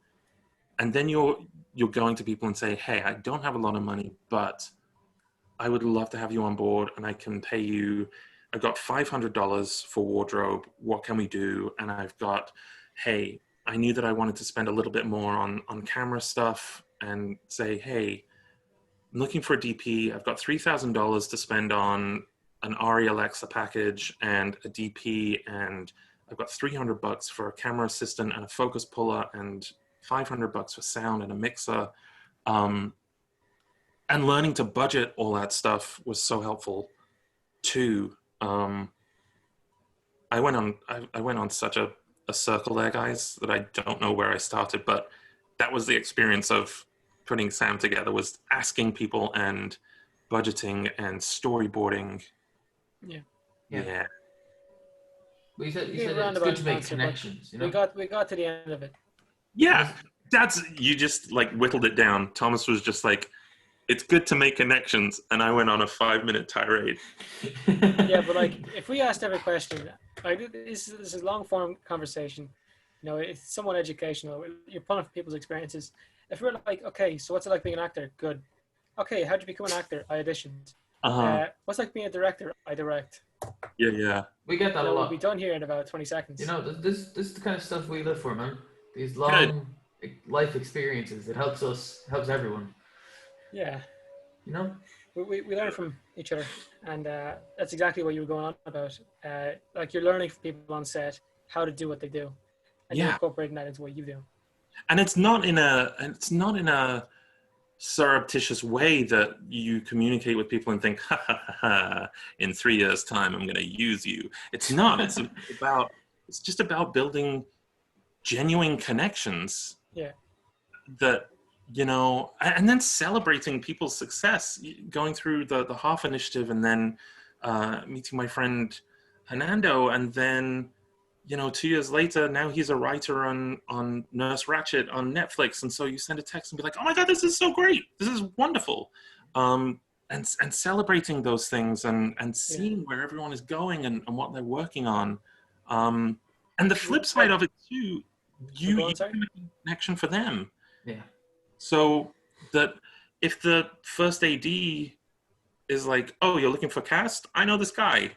And then you're going to people and say, hey, I don't have a lot of money, but I would love to have you on board and I can pay you. I've got $500 for wardrobe. What can we do? And I've got, hey, I knew that I wanted to spend a little bit more on camera stuff, and say, hey, I'm looking for a DP. I've got $3,000 to spend on an ARRI Alexa package and a DP, and I've got $300 for a camera assistant and a focus puller and $500 for sound and a mixer. And learning to budget all that stuff was so helpful too. I went on such a circle there, guys, that I don't know where I started, but that was the experience of putting Sam together, was asking people and budgeting and storyboarding. Yeah. Well, you said it's good to make connections. You know? We got to the end of it. Yeah, you just like whittled it down. Thomas was just like, it's good to make connections, and I went on a 5-minute tirade. Yeah, but like, if we asked every question, like this is a long form conversation. You know, it's somewhat educational. You're pulling from people's experiences. If we're like, okay, so what's it like being an actor? Good. Okay, how'd you become an actor? I auditioned. What's it like being a director? I direct. Yeah. We get that a lot. We'll be done here in about 20 seconds. You know, this is the kind of stuff we live for, man. These long life experiences. It helps everyone. Yeah. You know? We learn from each other, and that's exactly what you were going on about. Like, you're learning from people on set how to do what they do, and you're incorporating that into what you do. And it's not in a surreptitious way that you communicate with people and think, ha ha ha, ha, in 3 years' time I'm going to use you. It's not. It's just about building genuine connections. Yeah. That, you know, and then celebrating people's success, going through the Half Initiative, and then meeting my friend Hernando, and then, you know, 2 years later, now he's a writer on Nurse Ratched on Netflix. And so you send a text and be like, oh my God, this is so great. This is wonderful. And celebrating those things and seeing where everyone is going and what they're working on. And the flip side of it too, you make a connection for them. Yeah. So that if the first AD is like, oh, you're looking for cast? I know this guy.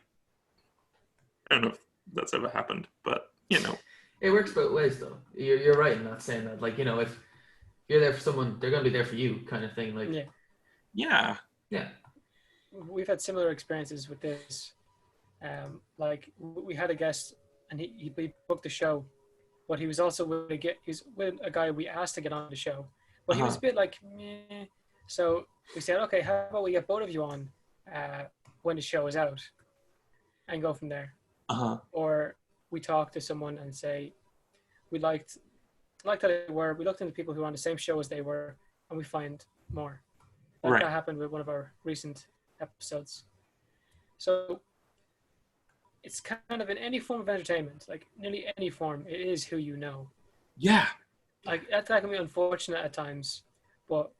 I don't know if that's ever happened, but you know, it works both ways though. You're right in that, saying that, like, you know, if you're there for someone, they're going to be there for you, kind of thing. Like, yeah. We've had similar experiences with this. Like, we had a guest, and he booked the show, but he was also with a guy we asked to get on the show, but he was a bit like, meh. So we said, okay, how about we get both of you on when the show is out, and go from there. Or we talk to someone and say, we liked that they were. We looked into people who were on the same show as they were, and we find more. That happened with one of our recent episodes. So it's kind of in any form of entertainment, like nearly any form, it is who you know. Yeah. Like, that can be unfortunate at times, but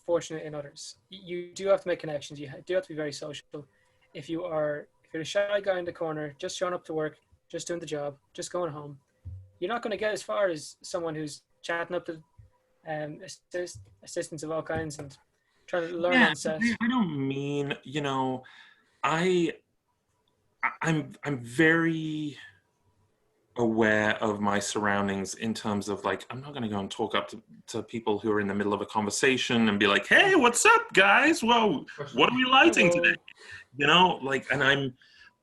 fortunate in others. You do have to make connections. You do have to be very social if you are you're a shy guy in the corner, just showing up to work, just doing the job, just going home, you're not going to get as far as someone who's chatting up to assistants of all kinds and trying to learn on set. I don't mean, I'm very aware of my surroundings in terms of like, I'm not going to go and talk up to people who are in the middle of a conversation and be like, hey, what's up, guys? Whoa, what are we lighting today? And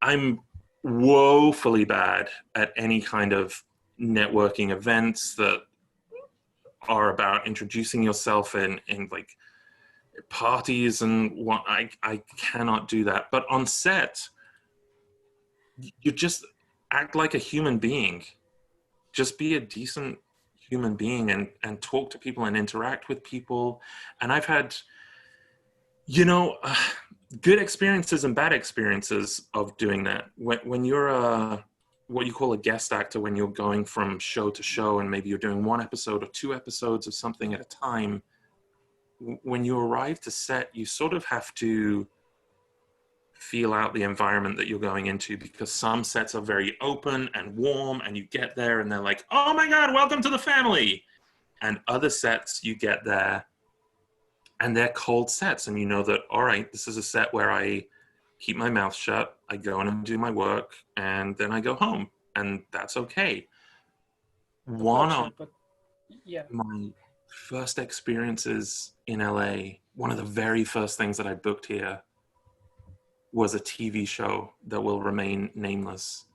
I'm woefully bad at any kind of networking events that are about introducing yourself in like parties and what. I cannot do that. But on set, you just act like a human being. Just be a decent human being and talk to people and interact with people. And I've had, good experiences and bad experiences of doing that. When you're what you call a guest actor, when you're going from show to show and maybe you're doing 1 episode or 2 episodes of something at a time, when you arrive to set, you sort of have to feel out the environment that you're going into, because some sets are very open and warm and you get there and they're like, oh my God, welcome to the family. And other sets you get there and they're cold sets and you know that, all right, this is a set where I keep my mouth shut, I go in and do my work, and then I go home, and that's okay. One of my first experiences in LA, one of the very first things that I booked here was a TV show that will remain nameless.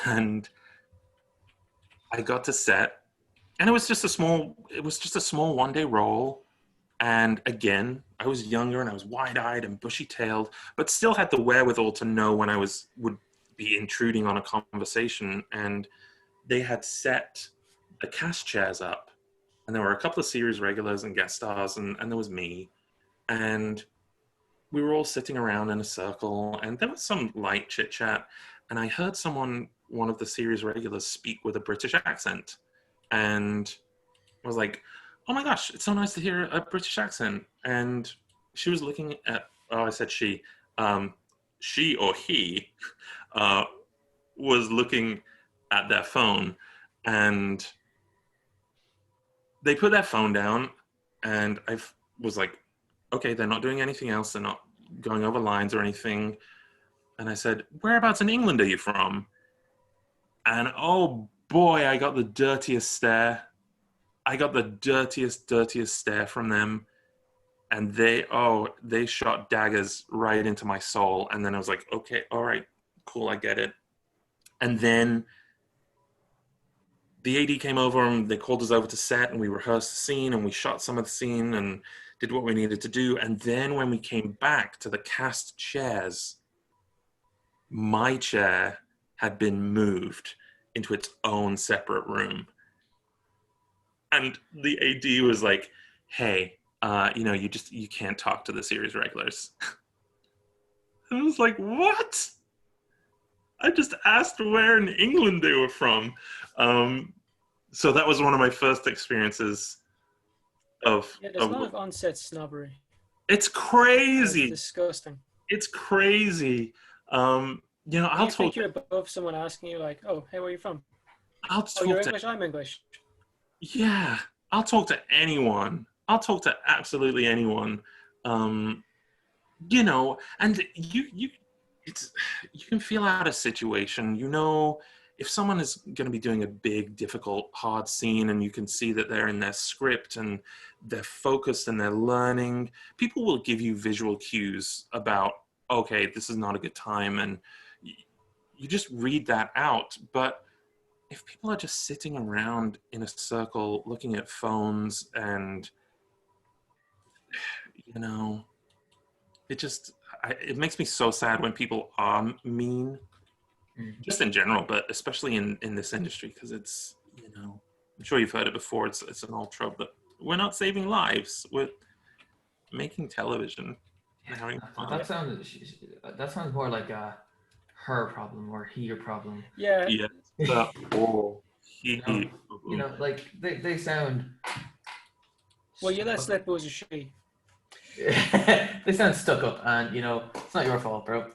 And I got to set, and it was just a small 1-day role. And again, I was younger and I was wide-eyed and bushy-tailed, but still had the wherewithal to know when I would be intruding on a conversation. And they had set the cast chairs up, and there were a couple of series regulars and guest stars, and there was me. And we were all sitting around in a circle, and there was some light chit-chat. And I heard one of the series regulars, speak with a British accent. And I was like, oh my gosh, it's so nice to hear a British accent. And she was looking at, I said she or he was looking at their phone, and they put their phone down, and I was like, okay, they're not doing anything else. They're not going over lines or anything. And I said, whereabouts in England are you from? And oh boy, I got the dirtiest stare. I got the dirtiest stare from them. And they shot daggers right into my soul. And then I was like, okay, all right, cool, I get it. And then the AD came over and they called us over to set, and we rehearsed the scene and we shot some of the scene and did what we needed to do. And then when we came back to the cast chairs, my chair had been moved into its own separate room. And the AD was like, hey, you can't talk to the series regulars. And I was like, what? I just asked where in England they were from. So that was one of my first experiences of... Yeah, there's a lot of on-set snobbery. It's crazy. It's disgusting. It's crazy. I'll talk... think you're above someone asking you like, oh, hey, where are you from? I'll talk you're English, I'm English. Yeah, I'll talk to anyone. I'll talk to absolutely anyone. And you can feel out a situation. If someone is going to be doing a big, difficult, hard scene, and you can see that they're in their script and they're focused and they're learning, people will give you visual cues about, okay, this is not a good time, and you just read that out. But if people are just sitting around in a circle looking at phones and, it makes me so sad when people are mean, just in general, but especially in this industry, because it's, I'm sure you've heard it before, it's an old trope, but we're not saving lives, we're making television. That sounds more like a her problem or he your problem. Yeah. Like they sound... Well, let's let it was a she. They sound stuck up, and it's not your fault, bro.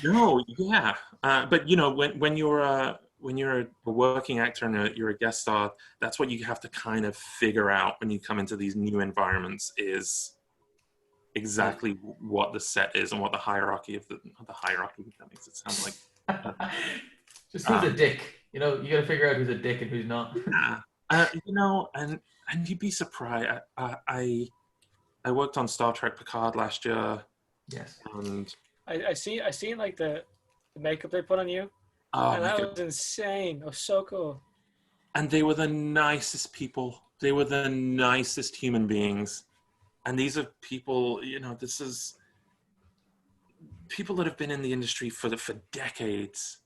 No, yeah, but when you're a working actor and you're a guest star, that's what you have to kind of figure out when you come into these new environments is exactly what the set is and what the hierarchy of the hierarchy. That makes it sound like. Just who's a dick. You got to figure out who's a dick and who's not. Yeah, and you'd be surprised. I worked on Star Trek Picard last year. Yes. And I seen like the makeup they put on you. Oh, and that was insane. It was so cool. And they were the nicest people. They were the nicest human beings. And these are people, this is people that have been in the industry for decades.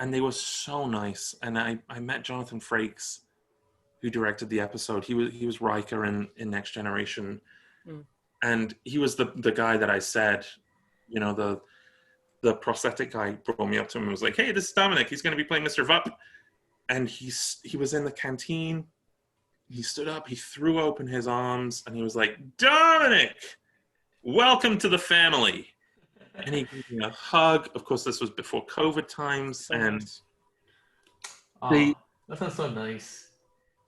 And they were so nice. And I met Jonathan Frakes, who directed the episode. He was Riker in Next Generation. Mm. And he was the guy that I said, the prosthetic guy brought me up to him and was like, "Hey, this is Dominic. He's going to be playing Mr. Vup." And he was in the canteen. He stood up, he threw open his arms, and he was like, "Dominic, welcome to the family." And he gave me a hug. Of course, this was before COVID times. So and nice. That sounds so nice.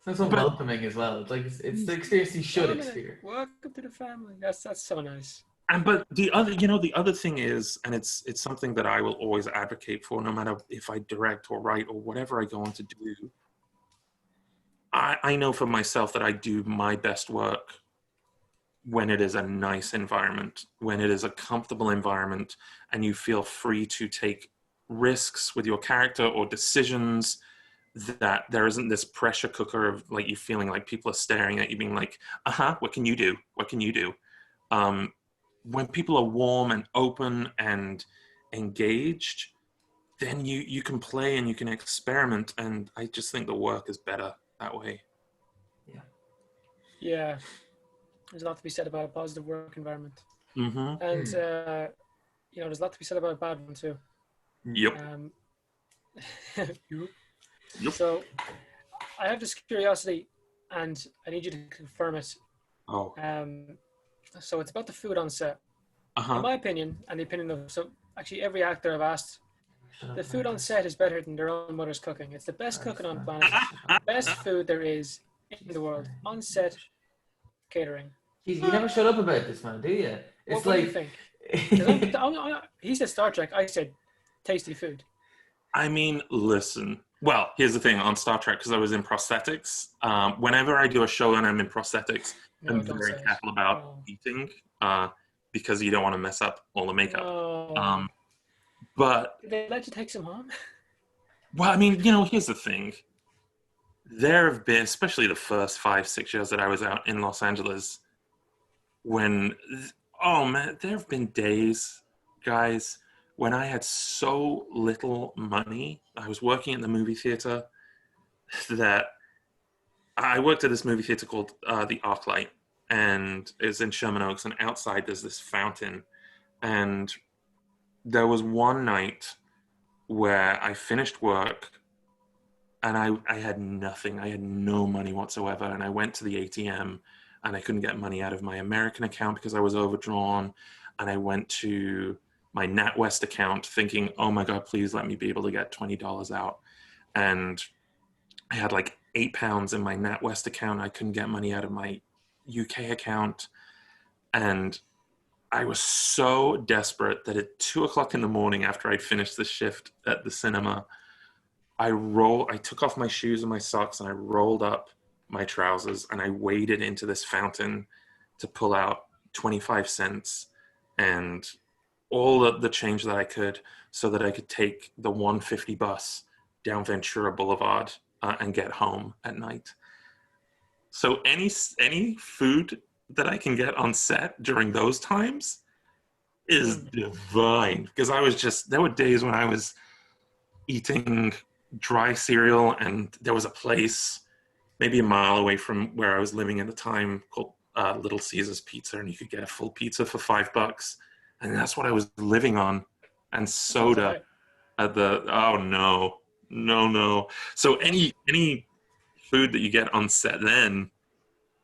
It sounds so welcoming as well. It's like it's the experience you should experience. Welcome to the family. That's so nice. But the other thing is, and it's something that I will always advocate for, no matter if I direct or write or whatever I go on to do. I know for myself that I do my best work when it is a nice environment, when it is a comfortable environment, and you feel free to take risks with your character or decisions, that there isn't this pressure cooker of like you feeling like people are staring at you being like, what can you do? What can you do? When people are warm and open and engaged, then you can play and you can experiment. And I just think the work is better that way. Yeah. There's a lot to be said about a positive work environment. Mm-hmm. And, there's a lot to be said about a bad one too. Yep. Yep. So I have this curiosity and I need you to confirm it. Oh. So it's about the food on set. In my opinion, and the opinion of actually every actor I've asked, the food on set is better than their own mother's cooking. It's the best cooking on the planet. Best food there is in the world. On set, catering. Jeez, you never shut up about this, man, do you? It's what do you think? He said Star Trek. I said tasty food. I mean, listen. Well, here's the thing on Star Trek, because I was in prosthetics. Whenever I do a show and I'm in prosthetics, I'm very careful about eating because you don't want to mess up all the makeup. But did they let you take some home? Well, I mean, here's the thing. There have been, especially the first 5-6 years that I was out in Los Angeles, there have been days, guys, when I had so little money. I was working in the movie theater that I worked at this movie theater called the ArcLight, and it's in Sherman Oaks, and outside there's this fountain. And there was one night where I finished work and I had nothing. I had no money whatsoever. And I went to the ATM and I couldn't get money out of my American account because I was overdrawn. And I went to my NatWest account thinking, oh my God, please let me be able to get $20 out. And I had like £8 in my NatWest account. I couldn't get money out of my UK account. And I was so desperate that at 2:00 in the morning, after I'd finished the shift at the cinema, I took off my shoes and my socks and I rolled up my trousers and I waded into this fountain to pull out 25 cents and all the change that I could so that I could take the 150 bus down Ventura Boulevard and get home at night. So any food that I can get on set during those times is divine, because there were days when I was eating dry cereal, and there was a place maybe a mile away from where I was living at the time called Little Caesars Pizza, and you could get a full pizza for $5, and that's what I was living on, and soda at the no. So any food that you get on set then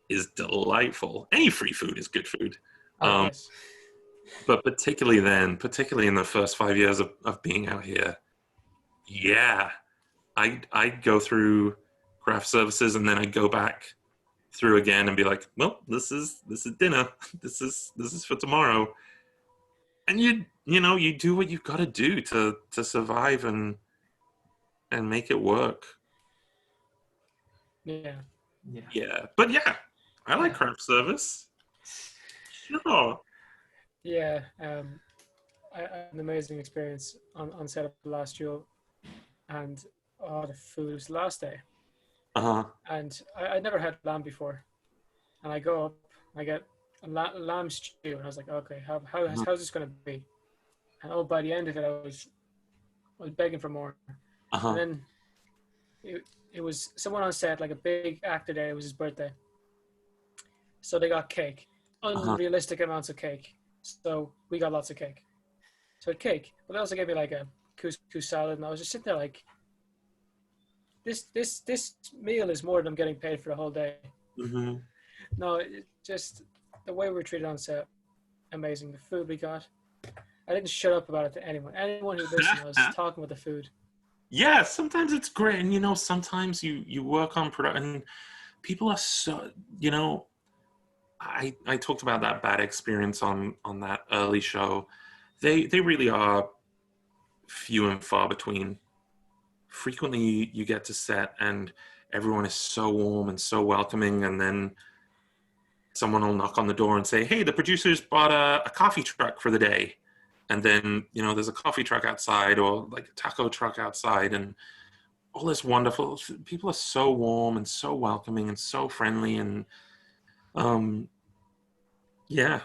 is delightful. Any free food is good food. Oh, Yes. But particularly in the first 5 years of being out here, yeah, I go through craft services and then I go back through again and be like, well, this is dinner. This is for tomorrow. And you do what you've got to do to survive and make it work. Yeah. Yeah. Yeah. But yeah, I like Yeah. craft service. Sure. Yeah. I had an amazing experience on set up last year, and the food was the last day. Uh-huh. And I'd never had lamb before. And I go up, I get a lamb stew, and I was like, okay, how's this going to be? And by the end of it, I was begging for more. Uh-huh. And then it was someone on set, like a big actor there. It was his birthday, so they got cake, unrealistic amounts of cake. So we got lots of cake. So cake, but they also gave me like a couscous salad, and I was just sitting there like, this meal is more than I'm getting paid for the whole day. Mm-hmm. No, just the way we were treated on set, amazing. The food we got, I didn't shut up about it to anyone. Anyone who listened, I was talking about the food. Yeah, sometimes it's great, and sometimes you work on production, and people are so, I talked about that bad experience on that early show. They really are few and far between. Frequently you get to set and everyone is so warm and so welcoming, and then someone will knock on the door and say, hey, the producers bought a coffee truck for the day. And then, there's a coffee truck outside or like a taco truck outside, and all this wonderful, people are so warm and so welcoming and so friendly. And yeah,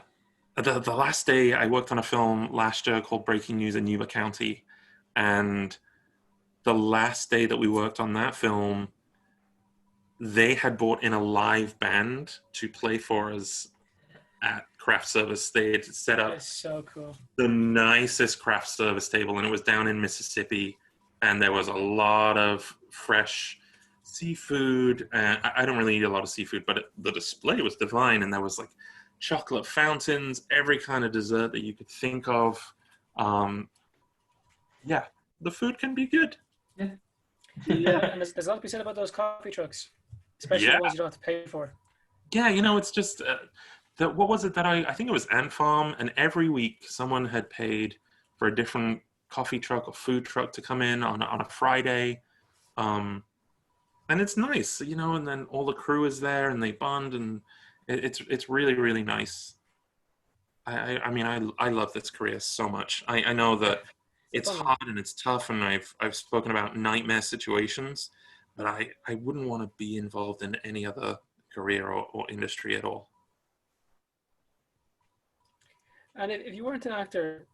the last day I worked on a film last year called Breaking News in Yuba County. And the last day that we worked on that film, they had brought in a live band to play for us at craft service. They had set up so cool. the nicest craft service table, and it was down in Mississippi, and there was a lot of fresh seafood. I don't really eat a lot of seafood, but the display was divine, and there was like chocolate fountains, every kind of dessert that you could think of. Yeah, the food can be good. Yeah, and there's a lot to be said about those coffee trucks, especially the ones you don't have to pay for. Yeah, it's just what was it that I think it was Ant Farm, and every week someone had paid for a different coffee truck or food truck to come in on a Friday, and it's nice, and then all the crew is there and they bond, and it's really, really nice. I love this career so much. I know that it's hard and it's tough, and I've spoken about nightmare situations, but I wouldn't want to be involved in any other career or industry at all. And if you weren't an actor,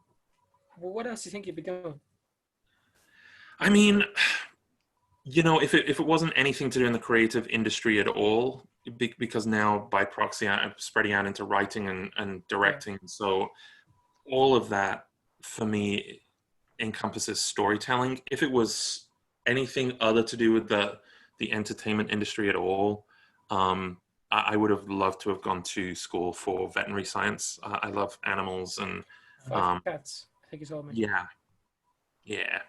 well, what else do you think you'd be doing? I mean, if it wasn't anything to do in the creative industry at all, because now by proxy I'm spreading out into writing and directing, so all of that for me encompasses storytelling. If it was anything other to do with the entertainment industry at all, I would have loved to have gone to school for veterinary science. I love animals and cats, I think you told me. Yeah.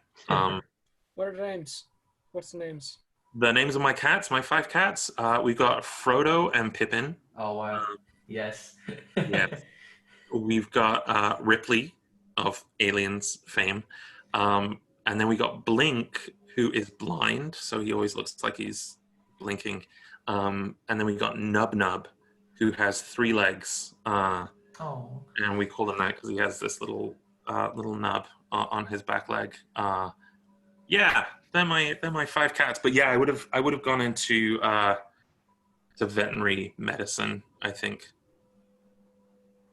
What are the names? What's the names? The names of my cats, my 5 cats. We've got Frodo and Pippin. Oh wow! Yes. Yeah. We've got Ripley of Aliens fame, and then we got Blink, who is blind, so he always looks like he's blinking. And then we got Nub Nub, who has 3 legs. And we call him that because he has this little nub on his back leg. Yeah, they're my 5 cats. But yeah, I would have gone into to veterinary medicine, I think.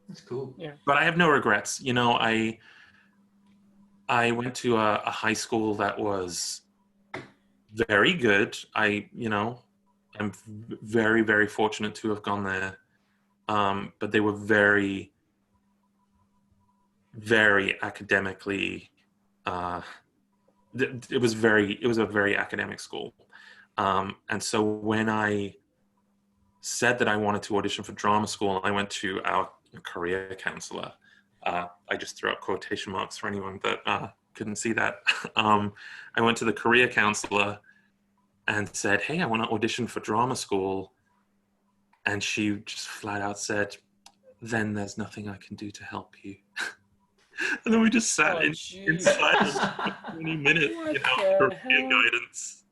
That's cool. Yeah. But I have no regrets. I went to a high school that was very good. I'm very, very fortunate to have gone there. But they were very, very academically, it was a very academic school. And so when I said that I wanted to audition for drama school, I went to career counselor. I just threw up quotation marks for anyone that couldn't see that. I went to the career counselor and said, hey, I want to audition for drama school. And she just flat out said, then there's nothing I can do to help you. And then we just sat in silence for 20 minutes, for career guidance.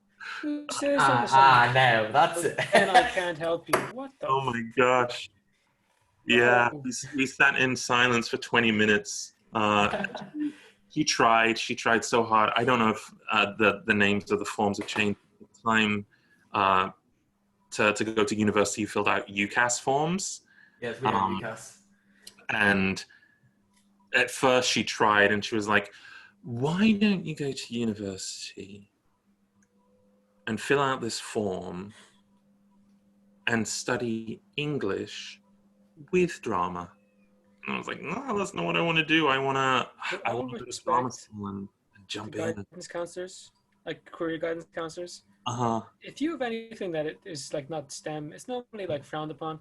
Who says that? No, that's it. And I can't help you. What the? Oh my gosh. Yeah, we sat in silence for 20 minutes. She tried so hard. I don't know if the names of the forms have changed at the time. To go to university, you filled out UCAS forms. Yes, we have UCAS. And at first she tried, and she was like, why don't you go to university and fill out this form and study English with drama? And I was like, no, that's not what I want to do. I want to do this drama school and jump in. Guidance counselors, like career guidance counselors. If you have anything that is like not STEM, it's normally like frowned upon.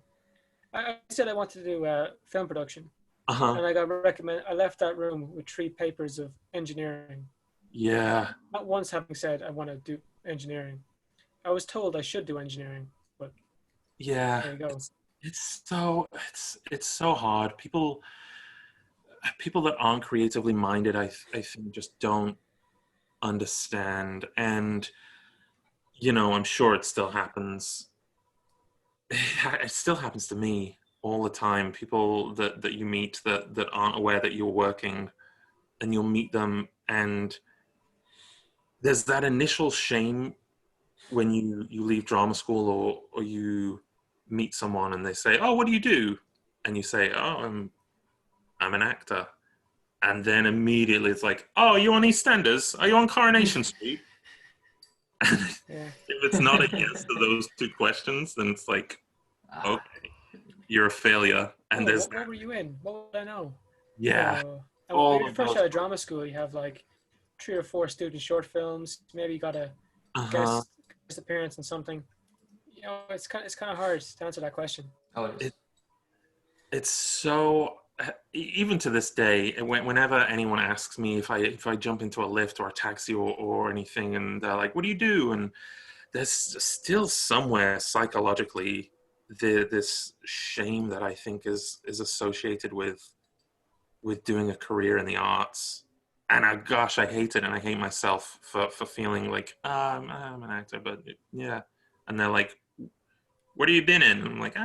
I said I wanted to do film production, and I got recommended. I left that room with 3 papers of engineering. Yeah. Not once having said I want to do engineering. I was told I should do engineering, but yeah, there you go. It's so hard. People that aren't creatively minded, I think, just don't understand. And I'm sure it still happens. It still happens to me all the time. People that you meet that aren't aware that you're working, and you'll meet them, and there's that initial shame when you leave drama school or you meet someone and they say, oh, what do you do? And you say, oh, I'm an actor. And then immediately it's like, oh, you on EastEnders? Are you on Coronation Street? Yeah. If it's not a yes to those 2 questions, then it's like, okay, you're a failure. And what were you in? What would I know? Yeah. When you're first out of drama school, you have like 3 or 4 student short films. Maybe you got a guest appearance in something. It's kind of hard to answer that question. It's so, even to this day, whenever anyone asks me if I jump into a lift or a taxi or anything, and they're like, what do you do? And there's still somewhere psychologically this shame that I think is associated with doing a career in the arts. And I hate it, and I hate myself for feeling like, I'm an actor, but yeah. And they're like, what have you been in? And I'm like,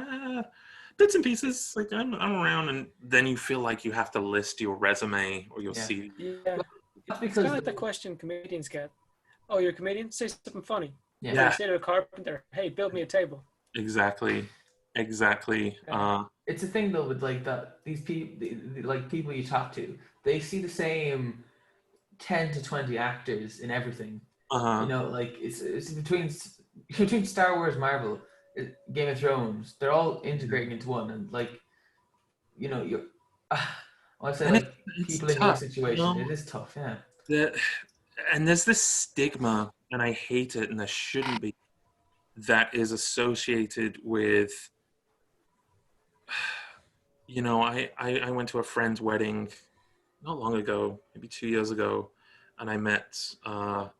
bits and pieces. Like I'm around, and then you feel like you have to list your resume or your CV. Yeah, it's kind of like the question comedians get. Oh, you're a comedian? Say something funny. Yeah. Say to a carpenter, hey, build me a table. Exactly. Yeah. It's a thing though with like that. These people, like people you talk to, they see the same 10 to 20 actors in everything. Like it's between Star Wars, Marvel, Game of Thrones, they're all integrating into one, and like, you're. I say like people in your situation, it is tough, yeah. And there's this stigma, and I hate it, and there shouldn't be, that is associated with. I went to a friend's wedding not long ago, maybe 2 years ago, and I met the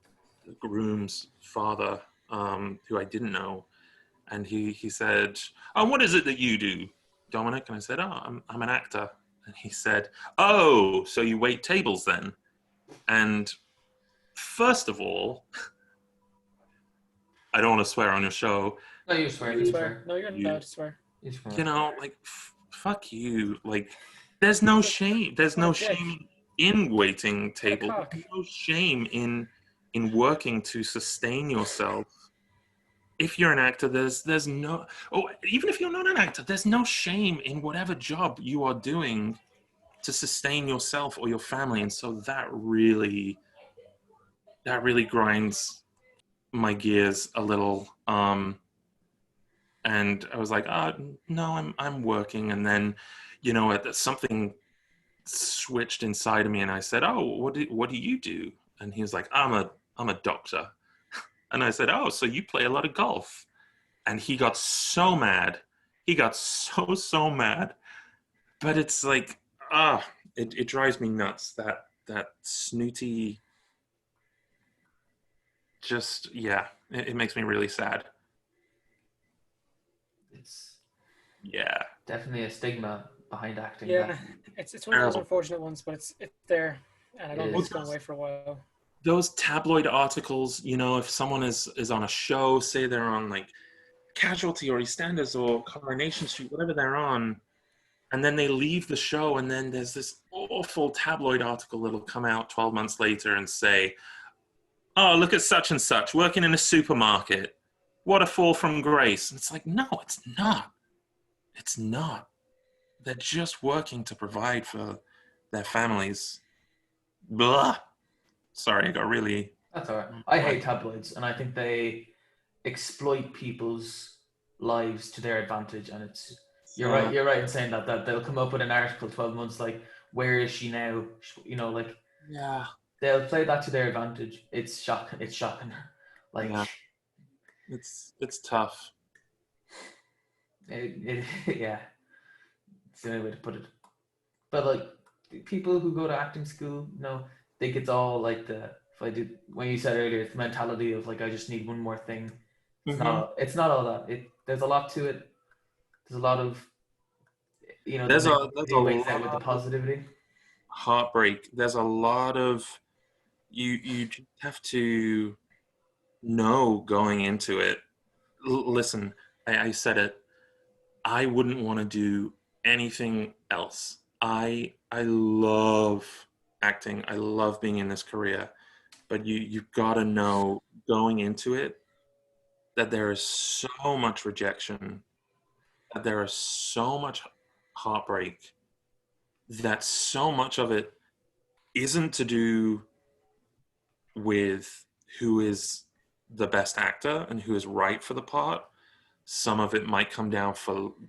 groom's father, who I didn't know. And he said, oh, what is it that you do, Dominic? And I said, oh, I'm an actor. And he said, oh, so you wait tables then? And first of all, I don't want to swear on your show. No, you swear. No, you're not allowed to swear. Fuck you. Like, there's no shame. There's no shame in waiting tables. There's no shame in working to sustain yourself. If you're an actor, there's no, even if you're not an actor, there's no shame in whatever job you are doing to sustain yourself or your family. And so that really grinds my gears a little. And I was like, no, I'm working. And then, something switched inside of me, and I said, oh, what do you do? And he was like, I'm a doctor. And I said, oh, so you play a lot of golf? And he got so mad. He got so mad but it's like, it drives me nuts, that snooty, just, yeah, it makes me really sad. It's Yeah. definitely a stigma behind acting. Yeah, That it's one of those Terrible. unfortunate ones, but it's there, and I it don't think is. it's going away for a while. Those tabloid articles, if someone is on a show, say they're on like Casualty or EastEnders or Coronation Street, whatever they're on, and then they leave the show, and then there's this awful tabloid article that'll come out 12 months later and say, oh, look at such and such working in a supermarket. What a fall from grace. And it's like, no, it's not. It's not. They're just working to provide for their families. Blah. Sorry, I got really... That's all right. I hate tabloids, and I think they exploit people's lives to their advantage. And it's you're right. You're right in saying that they'll come up with an article 12 months like, where is she now? Like, Yeah. they'll play that to their advantage. It's shocking. It's shocking. Like, Yeah. It's tough. Yeah, it's the only way to put it. But like, people who go to acting school, think it's all like when you said earlier, it's the mentality of like, I just need one more thing. It's not all that. There's a lot to it. There's a lot of There's a weights out with the lot of positivity. heartbreak. There's a lot of you just have to know going into it. Listen, I said it. I wouldn't want to do anything else. I love acting. I love being in this career, but you've got to know going into it that there is so much rejection, that there is so much heartbreak, that so much of it isn't to do with who is the best actor and who is right for the part. Some of it might come down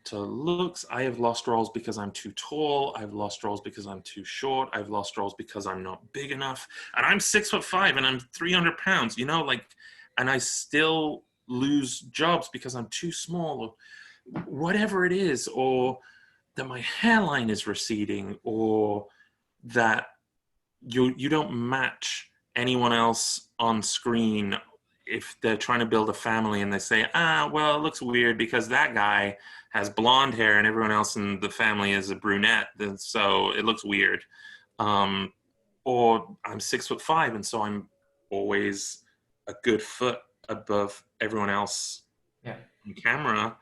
to looks. I have lost roles because I'm too tall. I've lost roles because I'm too short. I've lost roles because I'm not big enough. And I'm 6'5" and I'm 300 pounds, and I still lose jobs because I'm too small, or whatever it is, or that my hairline is receding, or that you don't match anyone else on screen if they're trying to build a family and they say, well, it looks weird because that guy has blonde hair and everyone else in the family is a brunette, so it looks weird. Or I'm 6'5", and so I'm always a good foot above everyone else on camera.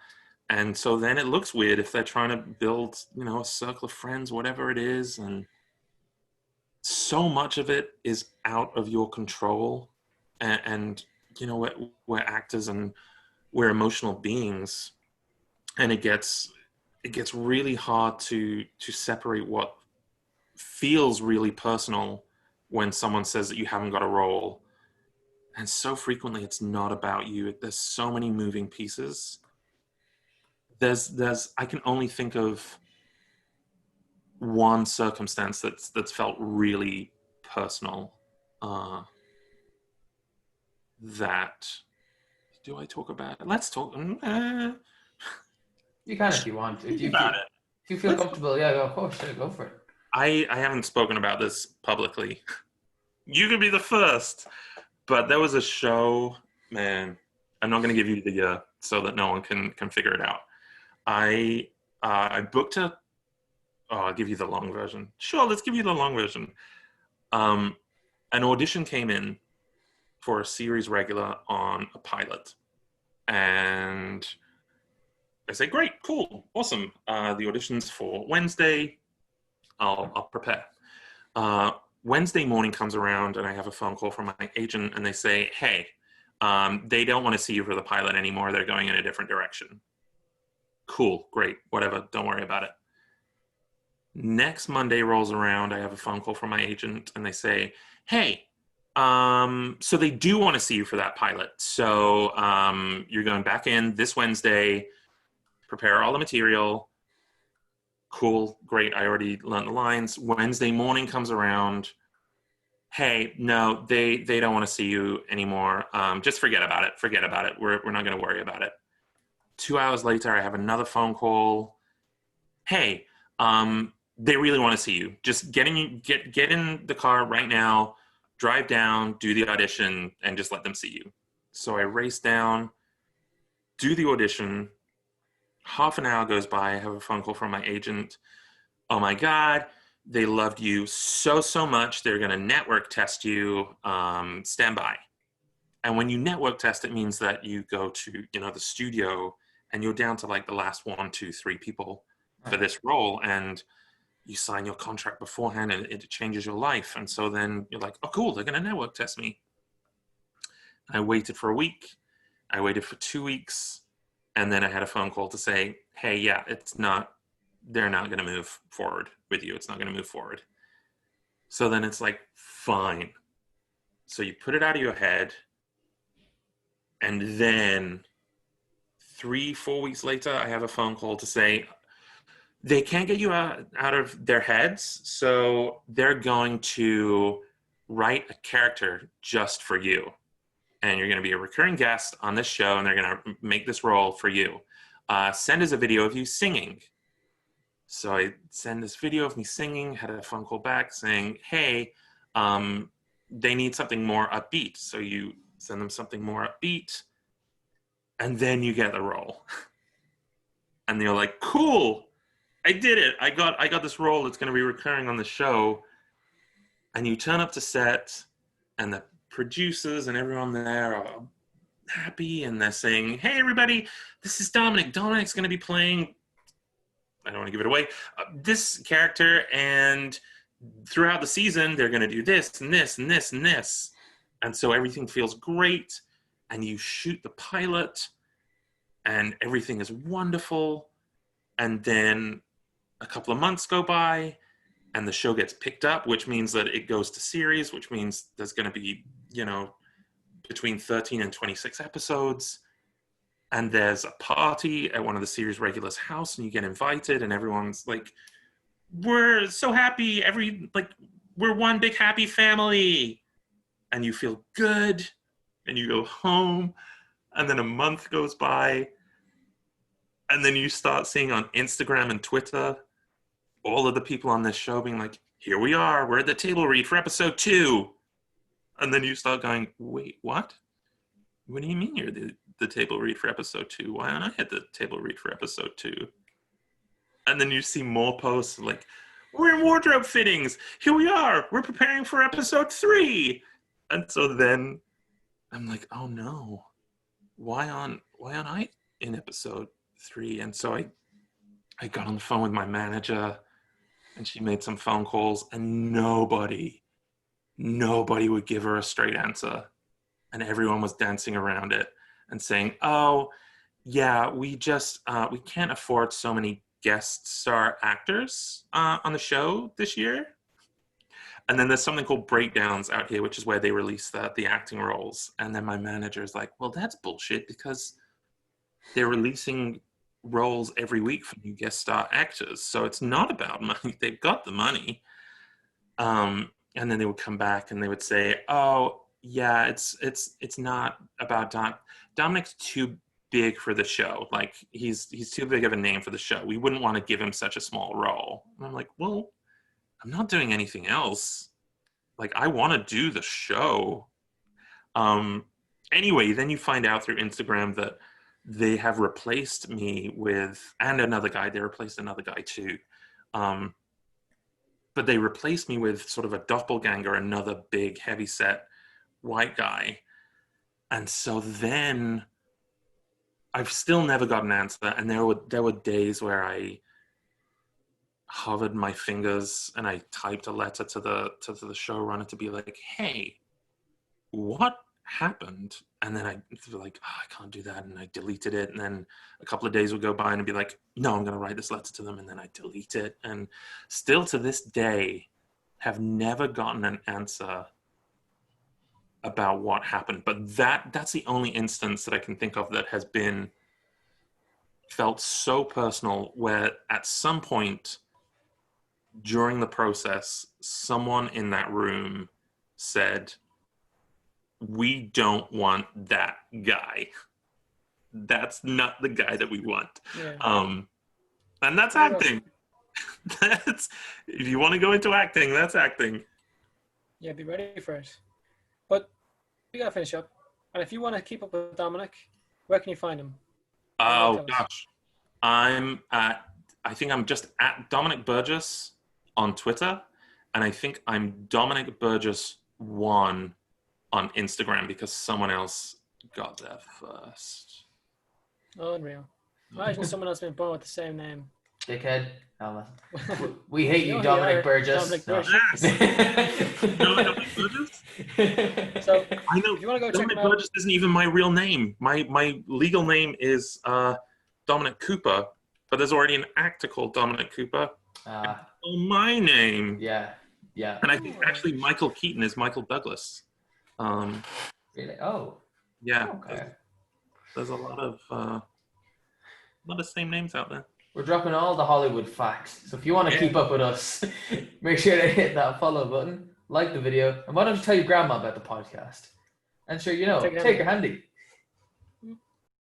And so then it looks weird if they're trying to build, a circle of friends, whatever it is. And so much of it is out of your control. And we're actors and we're emotional beings. And it gets really hard to separate what feels really personal when someone says that you haven't got a role. And so frequently it's not about you. There's so many moving pieces. I can only think of one circumstance that's felt really personal. That do I talk about it? Let's talk. You can if you want. If you feel comfortable, of course, go for it. I haven't spoken about this publicly. You can be the first. But there was a show, man. I'm not going to give you the year so that no one can figure it out. I booked I'll give you the long version. Sure, let's give you the long version. An audition came in for a series regular on a pilot. And I say, great, cool, awesome. The audition's for Wednesday. I'll prepare. Wednesday morning comes around and I have a phone call from my agent and they say, hey, they don't want to see you for the pilot anymore. They're going in a different direction. Cool, great, whatever, don't worry about it. Next Monday rolls around, I have a phone call from my agent and they say, hey, so they do want to see you for that pilot. So you're going back in this Wednesday, prepare all the material. Cool, great, I already learned the lines. Wednesday morning comes around. Hey, no, they don't want to see you anymore. Just forget about it. We're not going to worry about it. 2 hours later, I have another phone call. Hey, they really want to see you. Just get in the car right now, drive down, do the audition, and just let them see you. So I race down, do the audition. Half an hour goes by. I have a phone call from my agent. Oh my God, they loved you so much. They're going to network test you. Stand by. And when you network test, it means that you go to, the studio and you're down to like the last 1, 2, 3 people for this role. And you sign your contract beforehand and it changes your life. And so then you're like, oh, cool, they're going to network test me. I waited for a week. I waited for 2 weeks. And then I had a phone call to say, hey, yeah, they're not going to move forward with you. It's not going to move forward. So then it's like, fine. So you put it out of your head. And then 3-4 weeks later, I have a phone call to say, they can't get you out of their heads. So they're going to write a character just for you. And you're going to be a recurring guest on this show, and they're going to make this role for you. Send us a video of you singing. So I send this video of me singing, had a phone call back saying, hey, they need something more upbeat. So you send them something more upbeat, and then you get the role. And they're like, cool, I did it. I got this role that's going to be recurring on the show. And you turn up to set, and the producers and everyone there are happy, and they're saying, hey, everybody, this is Dominic. Dominic's going to be playing, I don't want to give it away, this character, and throughout the season, they're going to do this and this and this and this. And so everything feels great, and you shoot the pilot, and everything is wonderful. And then a couple of months go by, and the show gets picked up, which means that it goes to series, which means there's going to be, between 13 and 26 episodes. And there's a party at one of the series regulars' house, and you get invited, and everyone's like, we're so happy. We're one big happy family. And you feel good, and you go home, and then a month goes by, and then you start seeing on Instagram and Twitter all of the people on this show being like, here we are, we're at the table read for episode 2. And then you start going, wait, what? What do you mean you're the table read for episode 2? Why aren't I at the table read for episode 2? And then you see more posts like, we're in wardrobe fittings. Here we are. We're preparing for episode 3. And so then I'm like, oh no, why aren't I in episode 3? And so I got on the phone with my manager, and she made some phone calls, and nobody would give her a straight answer. And everyone was dancing around it and saying, oh, yeah, we can't afford so many guest star actors on the show this year. And then there's something called breakdowns out here, which is where they release the acting roles. And then my manager is like, well, that's bullshit, because they're releasing roles every week for new guest star actors. So it's not about money. They've got the money. And then they would come back and they would say, oh, yeah, it's not about Dominic's too big for the show. Like, he's too big of a name for the show. We wouldn't want to give him such a small role. And I'm like, well, I'm not doing anything else. Like, I want to do the show. Anyway, then you find out through Instagram that they have replaced me with, and another guy, they replaced another guy too. But they replaced me with sort of a doppelganger, another big, heavy-set white guy. And so then I've still never got an answer. And there were days where I hovered my fingers and I typed a letter to the showrunner to be like, hey, what happened? And then I'd be like, oh, I can't do that. And I deleted it. And then a couple of days would go by and I'd be like, no, I'm going to write this letter to them. And then I delete it. And still to this day, have never gotten an answer about what happened. But that's the only instance that I can think of that has been felt so personal, where at some point during the process, someone in that room said, we don't want that guy. That's not the guy that we want. Yeah. And that's acting. That's if you want to go into acting, that's acting. Yeah, be ready for it. But we gotta finish up. And if you want to keep up with Dominic, where can you find him? Oh gosh, I think I'm just at Dominic Burgess on Twitter, and I think I'm Dominic Burgess 1 on Instagram because someone else got there first. Oh, unreal. Imagine someone else being born with the same name. Dickhead. We hate you, Dominic Burgess. Dominic Burgess. Dominic Burgess? So, I know. if you want to go check Dominic him out, Burgess isn't even my real name. My legal name is Dominic Cooper, but there's already an actor called Dominic Cooper. My name. Yeah. And I think actually Michael Keaton is Michael Douglas. Really? Oh. Yeah. Okay. There's a lot of same names out there. We're dropping all the Hollywood facts. So if you want to keep up with us, make sure to hit that follow button, like the video, and why don't you tell your grandma about the podcast? And sure, take her handy.